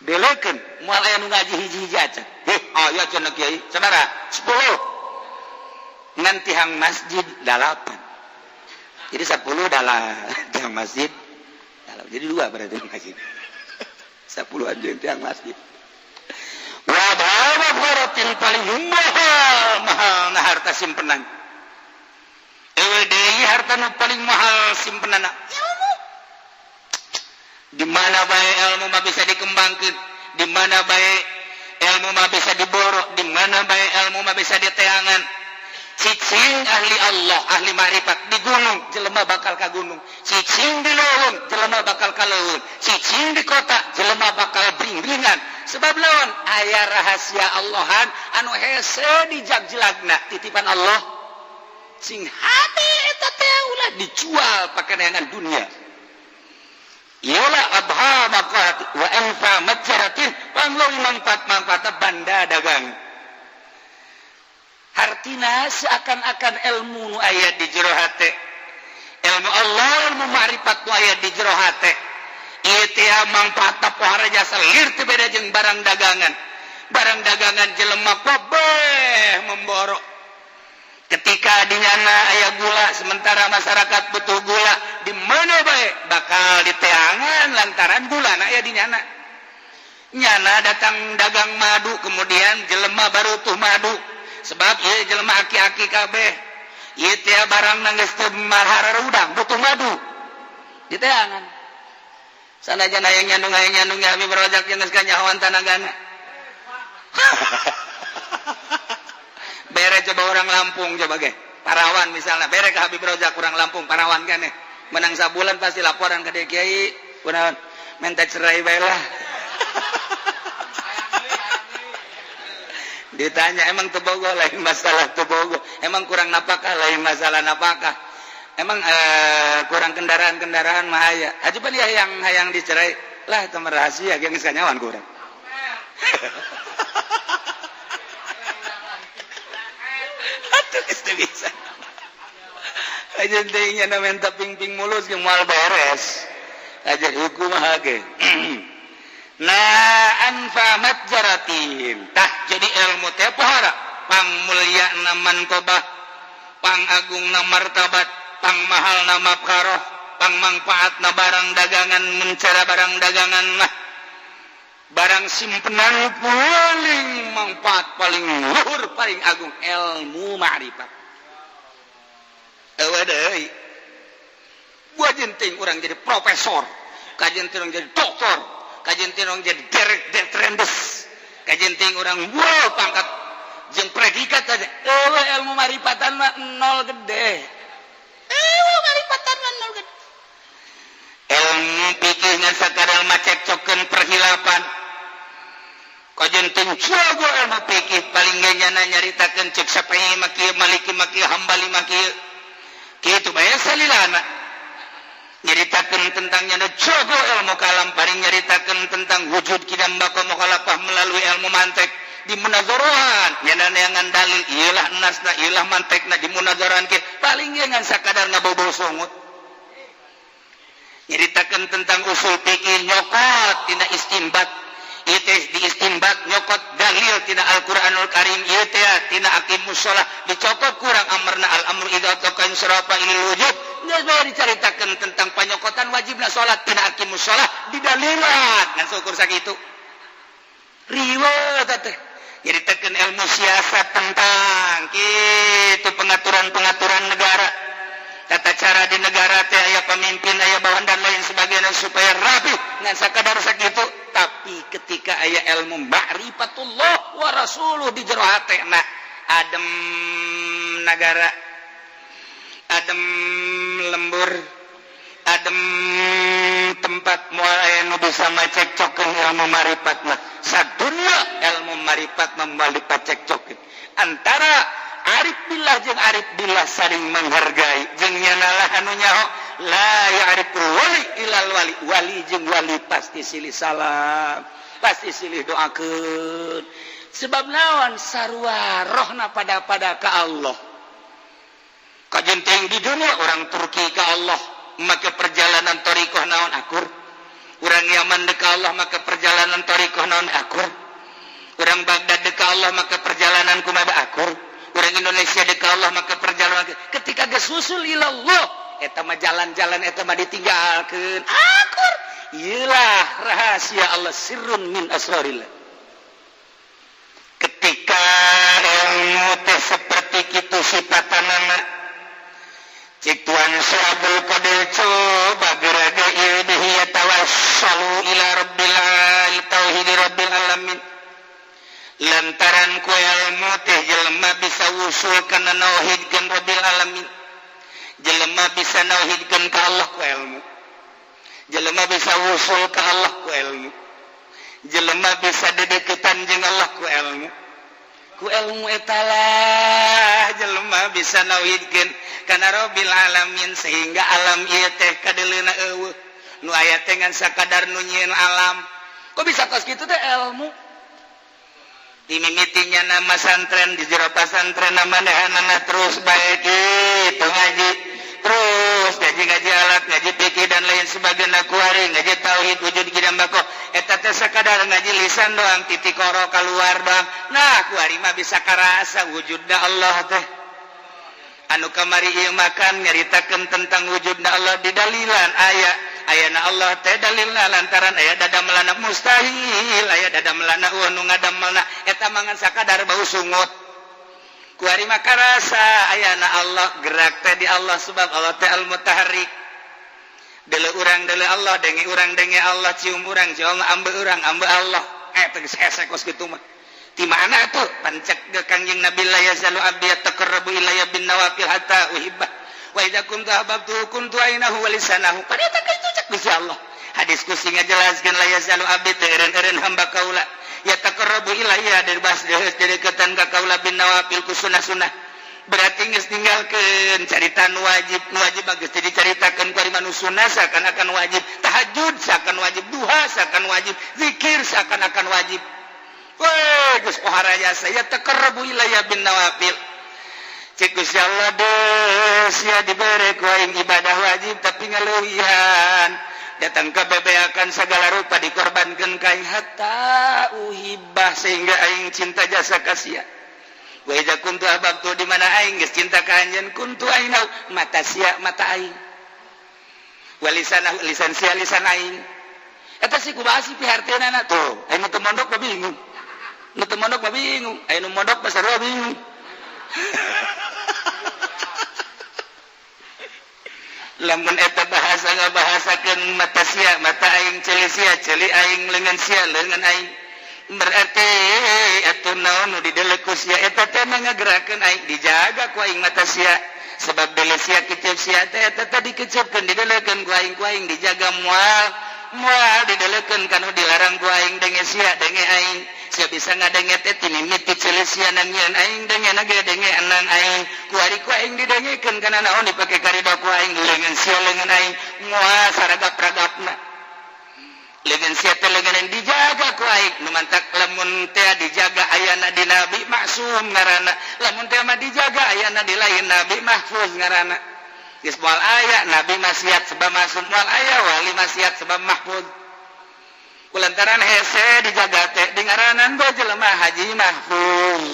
delekeun moal aya nu ngaji hiji-hiji aja aya cenah kiai sabaraha 10 ngan tihang masjid 8 jadi 10 tihang masjid jadi 2 berarti masjid 10 aja tiang masjid. Wa bawa faratin paling mahal na harta simpenan. Deui harta nu paling mahal simpenanna. Ilmu. Di mana bae ilmu mah bisa dikembangkeun, di mana bae ilmu mah bisa diboro, di mana bae ilmu mah bisa diteangan. Cicing ahli Allah, ahli marifat di gunung, jelema bakal ka gunung. Cicing di leuweung, jelema bakal ka leuweung. Cicing di kota, jelema bakal bring-bringan. Sebab lawan aya rahasia Allahan anu hese di jagjelagna titipan Allah. Sing hade eta teh ulah dijual pakaneangan dunia. Yalah abha maqat wa anfa majaratin panglowi manfaat banda dagang. Hartina seakan-akan ilmu nu aya di jero hate ilmu Allah ilmu marifat nu aya di jero hate ieu teh mangpaat pohara jasa lir teu beda jeung barang dagangan jelema kabeh memboro ketika di nyana aya gula sementara masyarakat butuh gula di mana bae bakal diteangan lantaran gula aya di nyana datang dagang madu kemudian jelema baru tuh madu sebab ieu jelema aki-aki kabeh ieu teh barang geus teu mahar udang butuh madu diteangan sanajan aya nyandung ya Habib Rojak geus kanyahoan tanagana bere coba orang Lampung coba ge Parawan misalnya bere ka Habib Rojak urang Lampung Parawan keneh menang sabulan pasti laporan ka Deui Kiai kunaon minta cerai bae lah ditanya emang tebogo lain masalah tebogo emang kurang napakah lain masalah napakah emang kurang kendaraan mah aya aja bali hayang dicerai lah itu rahasia geus kanyawan kurang atuh geus teu bisa aja teh nya menta ping-ping mulus ge moal beres aja hukum ge na anfa majaratin tah jadi ilmu teh pohara pangmulyana mantobah pangagungna martabat pangmahalna mafkaroh pangmanfaatna barang dagangan mencara barang dagangan lah barang simpenan paling manfaat paling luhur paling agung ilmu ma'rifat deui gua jenting orang jadi profesor kajenting orang jadi doktor kajenting orang jadi direktrendes kajenting orang wow pangkat jeung predikat aja ilmu marifatan mah nol gede ilmu marifatan mah nol gede ilmu pikirnya sakadar macekcokeun perhilapan kajenting jago ilmu pikir paling ganyana nyaritakeun cek Syafi'i maki Maliki maki Hambali maki kitu bae salilana nyaritakeun tentang nyana jago ilmu kalam paling nyaritakeun tentang wujud kidam bako mukhalafah melalui ilmu mantek di munazarahan nyana neangan dalil iyalah nasna iyalah mantekna di munazarahan ke paling ngan sakadar ngabobo songut nyaritakeun tentang usul fikih nyokot tina istinbat ieu di istinbat nyokot dalil tina Al-Qur'anul Karim ieu teh tina aqimus shalah dicokot kurang amarna al-amru idza taqan sirafa ilal wujud geus bae dicaritakeun tentang panyokotan wajibna salat tina aqimus shalah didalilat ngan syukur sakitu riwayat teh nyaritakeun ilmu siasat tentang kitu pengaturan-pengaturan negara tata cara di negara teh aya pemimpin aya bawahan dan lain sebagainya supaya rapi ngan sakadar sakitu tapi ketika aya ilmu ma'rifatullah wa rasuluh di jero hatena adem negara adem lembur adem tempat moal aya nu bisa macekcokeun ilmu ma'rifatna sadunya ilmu ma'rifat membalik pacekcokeun antara arif billah jeung arif billah saling menghargai jeung nyanalah anu nyaho la ya'riful wali ilal wali wali jeung wali pasti silih salam pasti silih doakeun sebab naon sarua rohna pada ka Allah kajenting di dunia orang Turki ka Allah maka perjalanan thariqah naon akur urang Yaman ka Allah maka perjalanan thariqah naon akur urang Baghdad ka Allah maka perjalanan kumaha akur urang Indonesia ka Allah maka perjalanan ketika geus usul ilallah eta mah jalan-jalan eta mah ditinggalkeun akur ieulah rahasia Allah sirrun min asrarillah ketika ilmu teh seperti kitu sifatanana cik Tuan Syabul Qadir coba geraga ieu deui tawassalu ila rabbil tauhid rabbil alamin lantaran ku ilmu teh jelema bisa usul kana nauhidkeun rabbil alamin jelema bisa nauhidkeun ka Allah ku ilmu jelema bisa usul ka Allah ku ilmu jelema bisa dedeketan jeung Allah ku ilmu eta lah jelema bisa nauhidkeun kana rabbil alamin sehingga alam ieu teh kadeleuna eueuh nu aya teh ngan sakadar nu nyieun alam kok bisa kos kitu teh ilmu dimimitinya nama santren di jero pasantren manehna terus bae kitu ngaji terus ngaji alat ngaji fikih dan lain sebagainya kuari ngaji tauhid wujud kidam bako eta teh sakadar ngaji lisan doang titik koro keluar doang nah kuari mah bisa karasa wujudna Allah teh anu kamari ieu makan nyaritakeun tentang wujudna Allah di dalilan ayana Allah teh dalilna lantaran aya dadamelana mustahil aya dadamelana nu ngadamelna eta mangan sakadar bau sungut kuari mah karasa ayana Allah gerak teh di Allah sebab Allah teh al-mutaharrik deuleu urang deuleu Allah denge urang denge Allah cium urang cium ambe urang ambe Allah teh geus hese kos kitu mah ti mana tuh pancek ke Kangjeng Nabi la yazalu abdi taqarrabu ilayya bin nawafil hatta uhibba wa idza kuntu ahbabtu kuntu ainahu wa lisanahu pada tak itu cek Gusti Allah hadis kusi ngajelaskeun la yazalu abdi teh eureun hamba kaula ya taqarrabu ilayya dari bas deketan ka kaula bin nawafil ku sunah-sunah berarti geus ninggalkeun carita nu wajib geus dicaritakeun ku ari manusia seakan-akan wajib tahajud seakan wajib duha seakan wajib zikir seakan-akan wajib weh geus pohara jasa ya taqarrabu ilayya bin nawafil cek Gusti Allah deus ya dibere ku aing ibadah wajib tapi ngaleuwihan datang ke bebeakan segala rupa dikorbankan ka aing hatta uhibah sehingga aing cinta jasa kasih wa idza kuntu ahbabtu di mana aing geus cinta ka anjeun kuntu aina mata sia mata aing lisan sia lisan aing eta si kubahas piharteunana tuh anu teu mondok mah bingung nu teu mondok mah bingung anu mondok mah sarua bingung lamun eta bahasa ngabahasakeun mata sia mata aing ceuli sia ceuli aing leungeun sia leungeun aing berarti atuh naon nu didelek ku sia eta teh ngagerakeun aing dijaga ku aing mata sia sebab deuleu sia kecep sia teh eta teh dikecepkeun didelekeun ku aing dijaga moal didelekeun kanu dilarang ku aing denge sia denge aing sia bisa ngadenge teh tinimiti ceuli sia nangieun aing denge nage denge anang aing ku ari ku aing didengekeun kana naon dipake karida ku aing leungeun sia leungeun aing moal saragap-ragapna leungeun sia teh leungeun dijaga ku aing nu mantak lamun teh dijaga ayana di nabi maksum ngaranna lamun teh mah dijaga ayana di lain nabi mahfuz ngaranna geus moal aya nabi masiat sebab maksum moal aya wali masiat sebab mahfuz kulantaran hese dijaga teh di ngaranan bae jelema haji mahfuz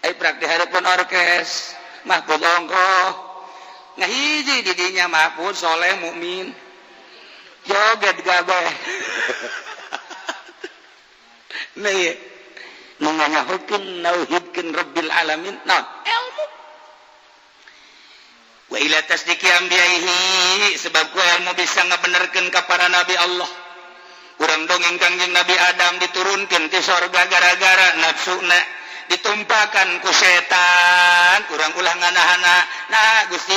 ai prak di hareupeun orkes mahfuz ongkoh ngahiji di dinya mahfuz soleh mukmin joget gabeh nih menganyahukeun nauhidkeun rabbil alamin naon ilmu wa ila tasdiqi anbiya'ihi sebab ku ilmu bisa ngabenerkeun ka para nabi Allah urang dongeng Kangjeng Nabi Adam diturunkeun ti sorga gara-gara nafsuna ditumpakan ku setan urang ulah nganahana nah Gusti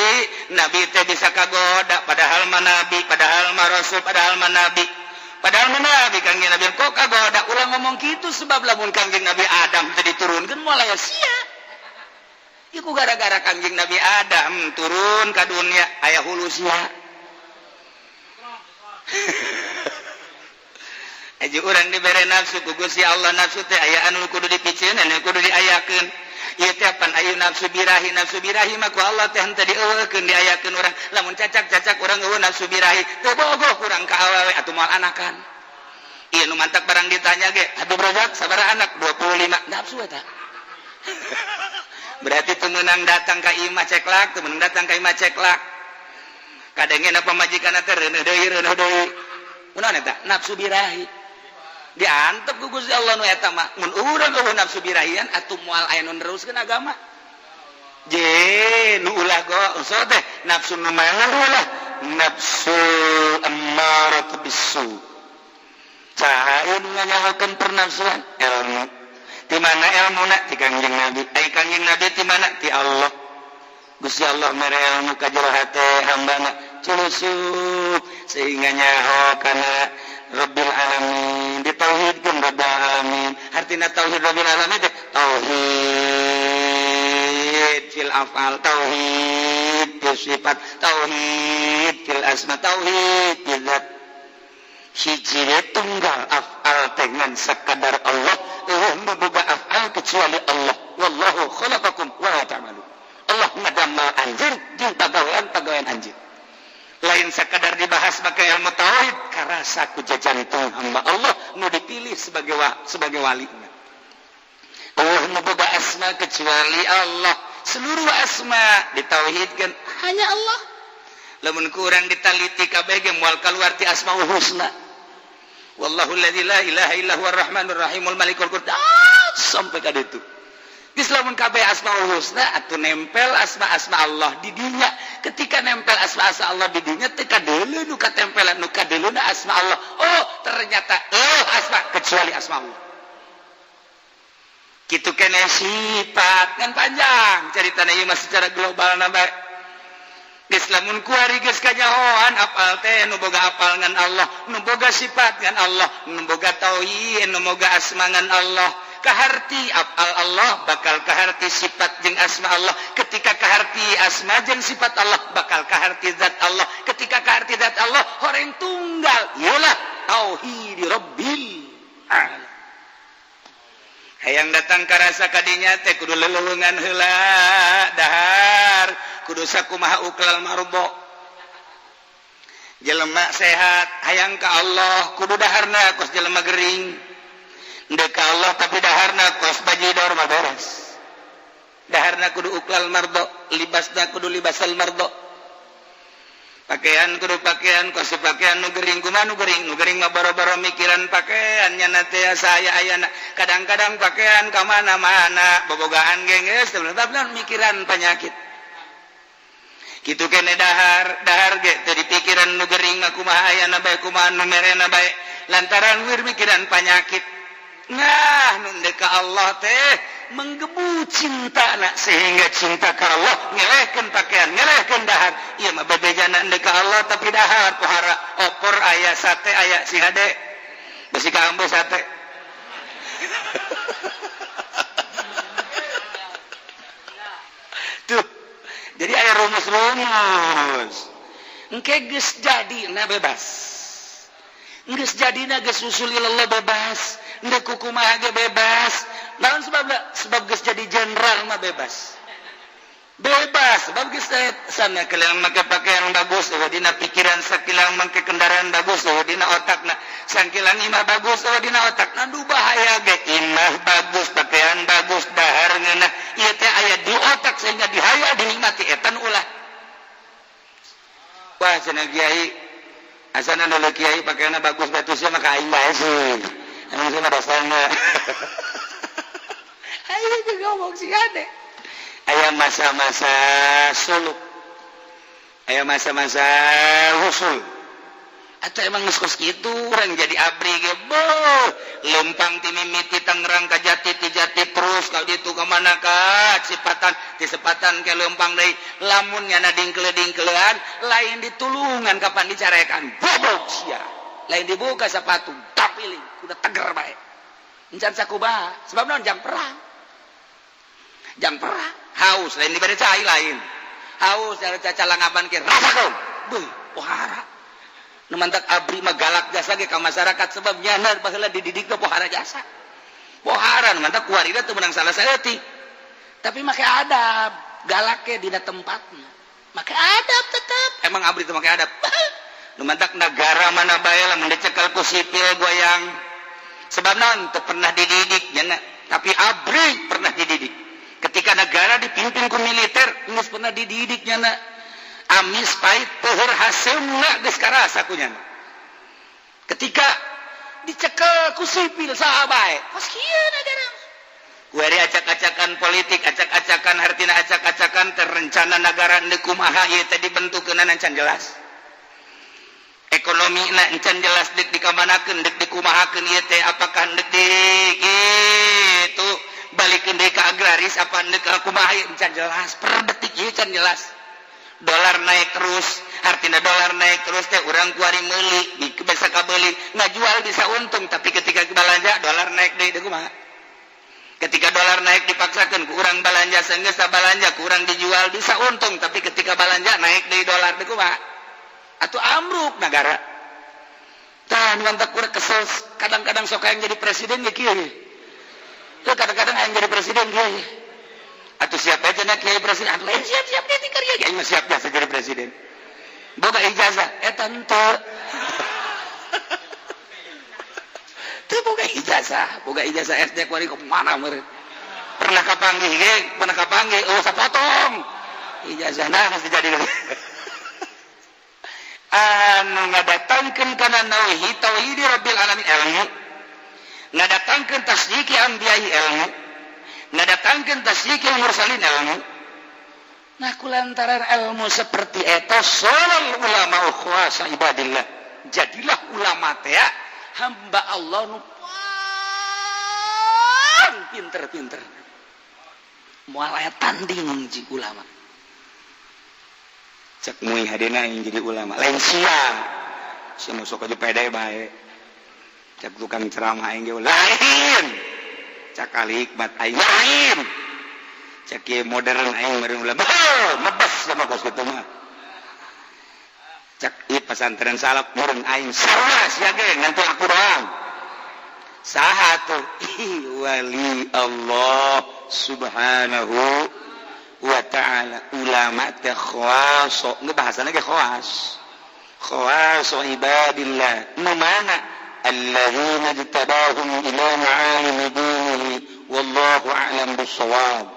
nabi teh bisa kagoda padahal mah nabi padahal mah rasul padahal mah nabi Kangjeng Nabi kok kagoda ulah ngomong kitu sebab lamun Kangjeng Nabi Adam teh diturunkeun moal aya sia iku gara-gara Kangjeng Nabi Adam turun ka dunia aya hulu sia aja urang dibere nafsu ku Gusti Allah nafsu teh aya anu kudu dipicieun anu kudu diayakeun ieu teh pan aya nafsu birahi mah ku Allah teh henteu dieueukeun diayakeun urang lamun cacak urang eueuh nafsu birahi teu bogoh urang ka awewe atuh moal anakan ieu nu mantak barang ditanya ge Habib Razak sabaraha anak 25 nafsu eta berarti teu meunang datang ka imah ceklak teu meunang datang ka imah ceklak kadangena pamajikanna teh reuneuh deui kunaon eta nafsu birahi diantep ku Gusti Allah nu eta mah mun urang eueuh nafsu birahian atuh moal aya nu neruskeun agama je nu ulah go usah teh nafsu nu mangan ulah nafsu ammaratu bisu cahaya nu nganyahokeun pernafsuan ilmu di mana ilmuna ti Kangjeng Nabi ai Kangjeng Nabi ti mana ti Allah Gusti Allah mere ilmu ka jero hate hambana culusuk sehingga nyaho kana Rabbil alamin ditauhidkeun Rabbil alamin artina tauhid Rabbil alamin teh tauhid fil afal tauhid fil sifat tauhid fil asma tauhid fil zat hiji tunggal afal dengan sakadar Allah boga afal kecuali Allah wallahu khalaqakum wa ta'malun Allah ngadamel anjeun jeung pagawean anjeun lain sekadar dibahas pakai ilmu tauhid karasa ku jajantung hamba Allah nu dipilih sebagai walinya Allah nu boga asma kecuali Allah seluruh asma ditauhidkeun hanya Allah lamun kurang ditaliti kabeh ge moal kaluar ti asmaul husna wallahu alladzi la ilaha illa huwar rahmanur rahimul malikul quddus sampai ka ditu geus lamun kabeh asmaul husna atuh nempel asma-asma Allah di dinya ketika nempel asma-asma Allah di dinya teh kadeuleu nu katempelan nu kadeuluna asma Allah oh ternyata asma kecuali asma Allah kitu keneh sifat ngan panjang caritana ieu mah secara global na bae geus lamun kuari geus kanyahoan apal teh nu boga apal ngan Allah nu boga sifat ngan Allah nu boga tauhid nu boga asma ngan Allah kaharti apal Allah bakal kaharti sifat jeung asma Allah ketika kaharti asma jeung sifat Allah bakal kaharti zat Allah ketika kaharti zat Allah horeng tunggal ieulah tauhid rabbil alamin hayang datang ka rasa kadinya teh kudu leuleungan heula dahar kudu sakumaha uklal marbo jelema sehat hayang ka Allah kudu daharna kos jelema gering ndek ka Allah tapi daharna kos bajidor mah beres daharna kudu uklal mardo libasna kudu libasal mardo pakaian kudu pakaian kos pakaian nu gering kumaha nu gering mah boro-boro mikiran pakaiannya na teh saya ayana kadang-kadang pakaian ka mana-mana bobogaan geus tapi mikiran penyakit kitu kene dahar ge teu dipikiran nu gering kumaha ayana bae kumaha nu merena bae lantaran wir mikiran penyakit nah nu deuk ka Allah teh menggebu cintana sehingga cinta ka Allah ngelehkeun pakaian ngelehkeun dahar ieu mah babejana deuk ka Allah tapi dahar pohara opor aya sate aya si hade besi ka ambo sate tuh jadi aya rumus-rumus engke geus jadi na bebas geus jadina geus usul ilallah bebas ndek kumaha ge bebas naon sebab geus jadi jenderal mah bebas sebab geus sana kelang make pakaian bagus dina pikiran sakilang make kendaraan bagus dina otakna sakilang imah bagus dina otakna duh bahaya ge imah bagus pakaian bagus dahar ngeunah ieu teh aya di otak sehingga dihaya dinikmati etan ulah wah cenah kiai asana dulu kiai pakaianna bagus batusnya mah ka aing bae sih emang cenah basana ayo juga ngomong sih ade aya masa-masa suluk aya masa-masa husul atau emang geus kitu urang jadi abri ge beuh lempang ti mimiti Tangerang ka Jati ti Jati terus ka ditu ka mana ka Cipatan ti Sepatan ke lempang deui lamun nyana dingkle-dingklean lain ditulungan kapan dicarekan bobrok sia lain dibuka sapatu tapili kuda teger bae encan sakumaha sebab naon jang perang haus lain diberi cai lain haus cara cacalangaban ke rasakeun beuh pohara nu mantak abri mah galak jasa ge ka masyarakat sebab nyana baheula dididik teh pohara jasa pohara nu mantak kuarina teu meunang salah saeutik tapi make adab galak ke dina tempatna make adab tetep emang abri teh make adab nu mantak negara mana bae lamun dicekel ku sipil goyang sebab naon teu pernah dididik nyana tapi abri pernah dididik ketika negara dipimpin ku militer geus pernah dididik nyana amis pahit teuheur hasilna geus karasa ku nyana ketika dicekel ku sipil saha bae pas kieu negara kuari acak-acakan politik acak-acakan hartina acak-acakan terencana negara deuk kumaha ieu teh dibentukeun encan jelas ekonomi na encan jelas deuk dikamanakeun deuk dikumahakeun ieu teh apakah deuk di kitu balikeun deui ka agraris apa deuk ka kumaha encan jelas per detik ieu can jelas dolar naik terus artinya dolar naik terus teh urang kuari meuli bisa kabeuli ngajual bisa untung tapi ketika balanja dolar naik deui kumaha ketika dolar naik dipaksakeun ku urang balanja saenggeus sabalanja ku urang dijual bisa untung tapi ketika balanja naik deui dolar deui kumaha atuh amruk negara tah mantak urang kesel kadang-kadang sok hayang jadi presiden ge kieu kadang-kadang hayang jadi presiden kieu atuh siap aja nak kiai presiden lain siap-siap dia ti karya kiai mah siap biasa jadi presiden boga ijazah eta henteu teu boga ijazah SD kuari ke mana meureun pernah kapanggih oh sapotong ijazahna geus jadi anu ngadatangkeun kana tauhid rabbil alamin ilmu ngadatangkeun tasdiki anbiya'i ilmu ngadatangkeun tasdikil mursalin ilmu nah kulantaran ilmu seperti eta solal ulama khuasa ibadillah jadilah ulama teh hamba Allah nu pinter-pinter moal aya tanding ji ulama cek muih hadena yang jadi ulama lain sia sok aja pede bae cek tukang ceramah aing ge lain cak alikmat aing lain cak modern aing meureun ulama mebas sama kos kitu mah cak ieu pesantren salaf meureun aing sarua sia ge ngantu aku doang saha tuh wali Allah subhanahu wa ta'ala ulama teh khawas ngebahasana ge khawas khawas ibadillah nu mana alladzina ijtabahum ila ma'alim dinihi wallahu a'lam bissawab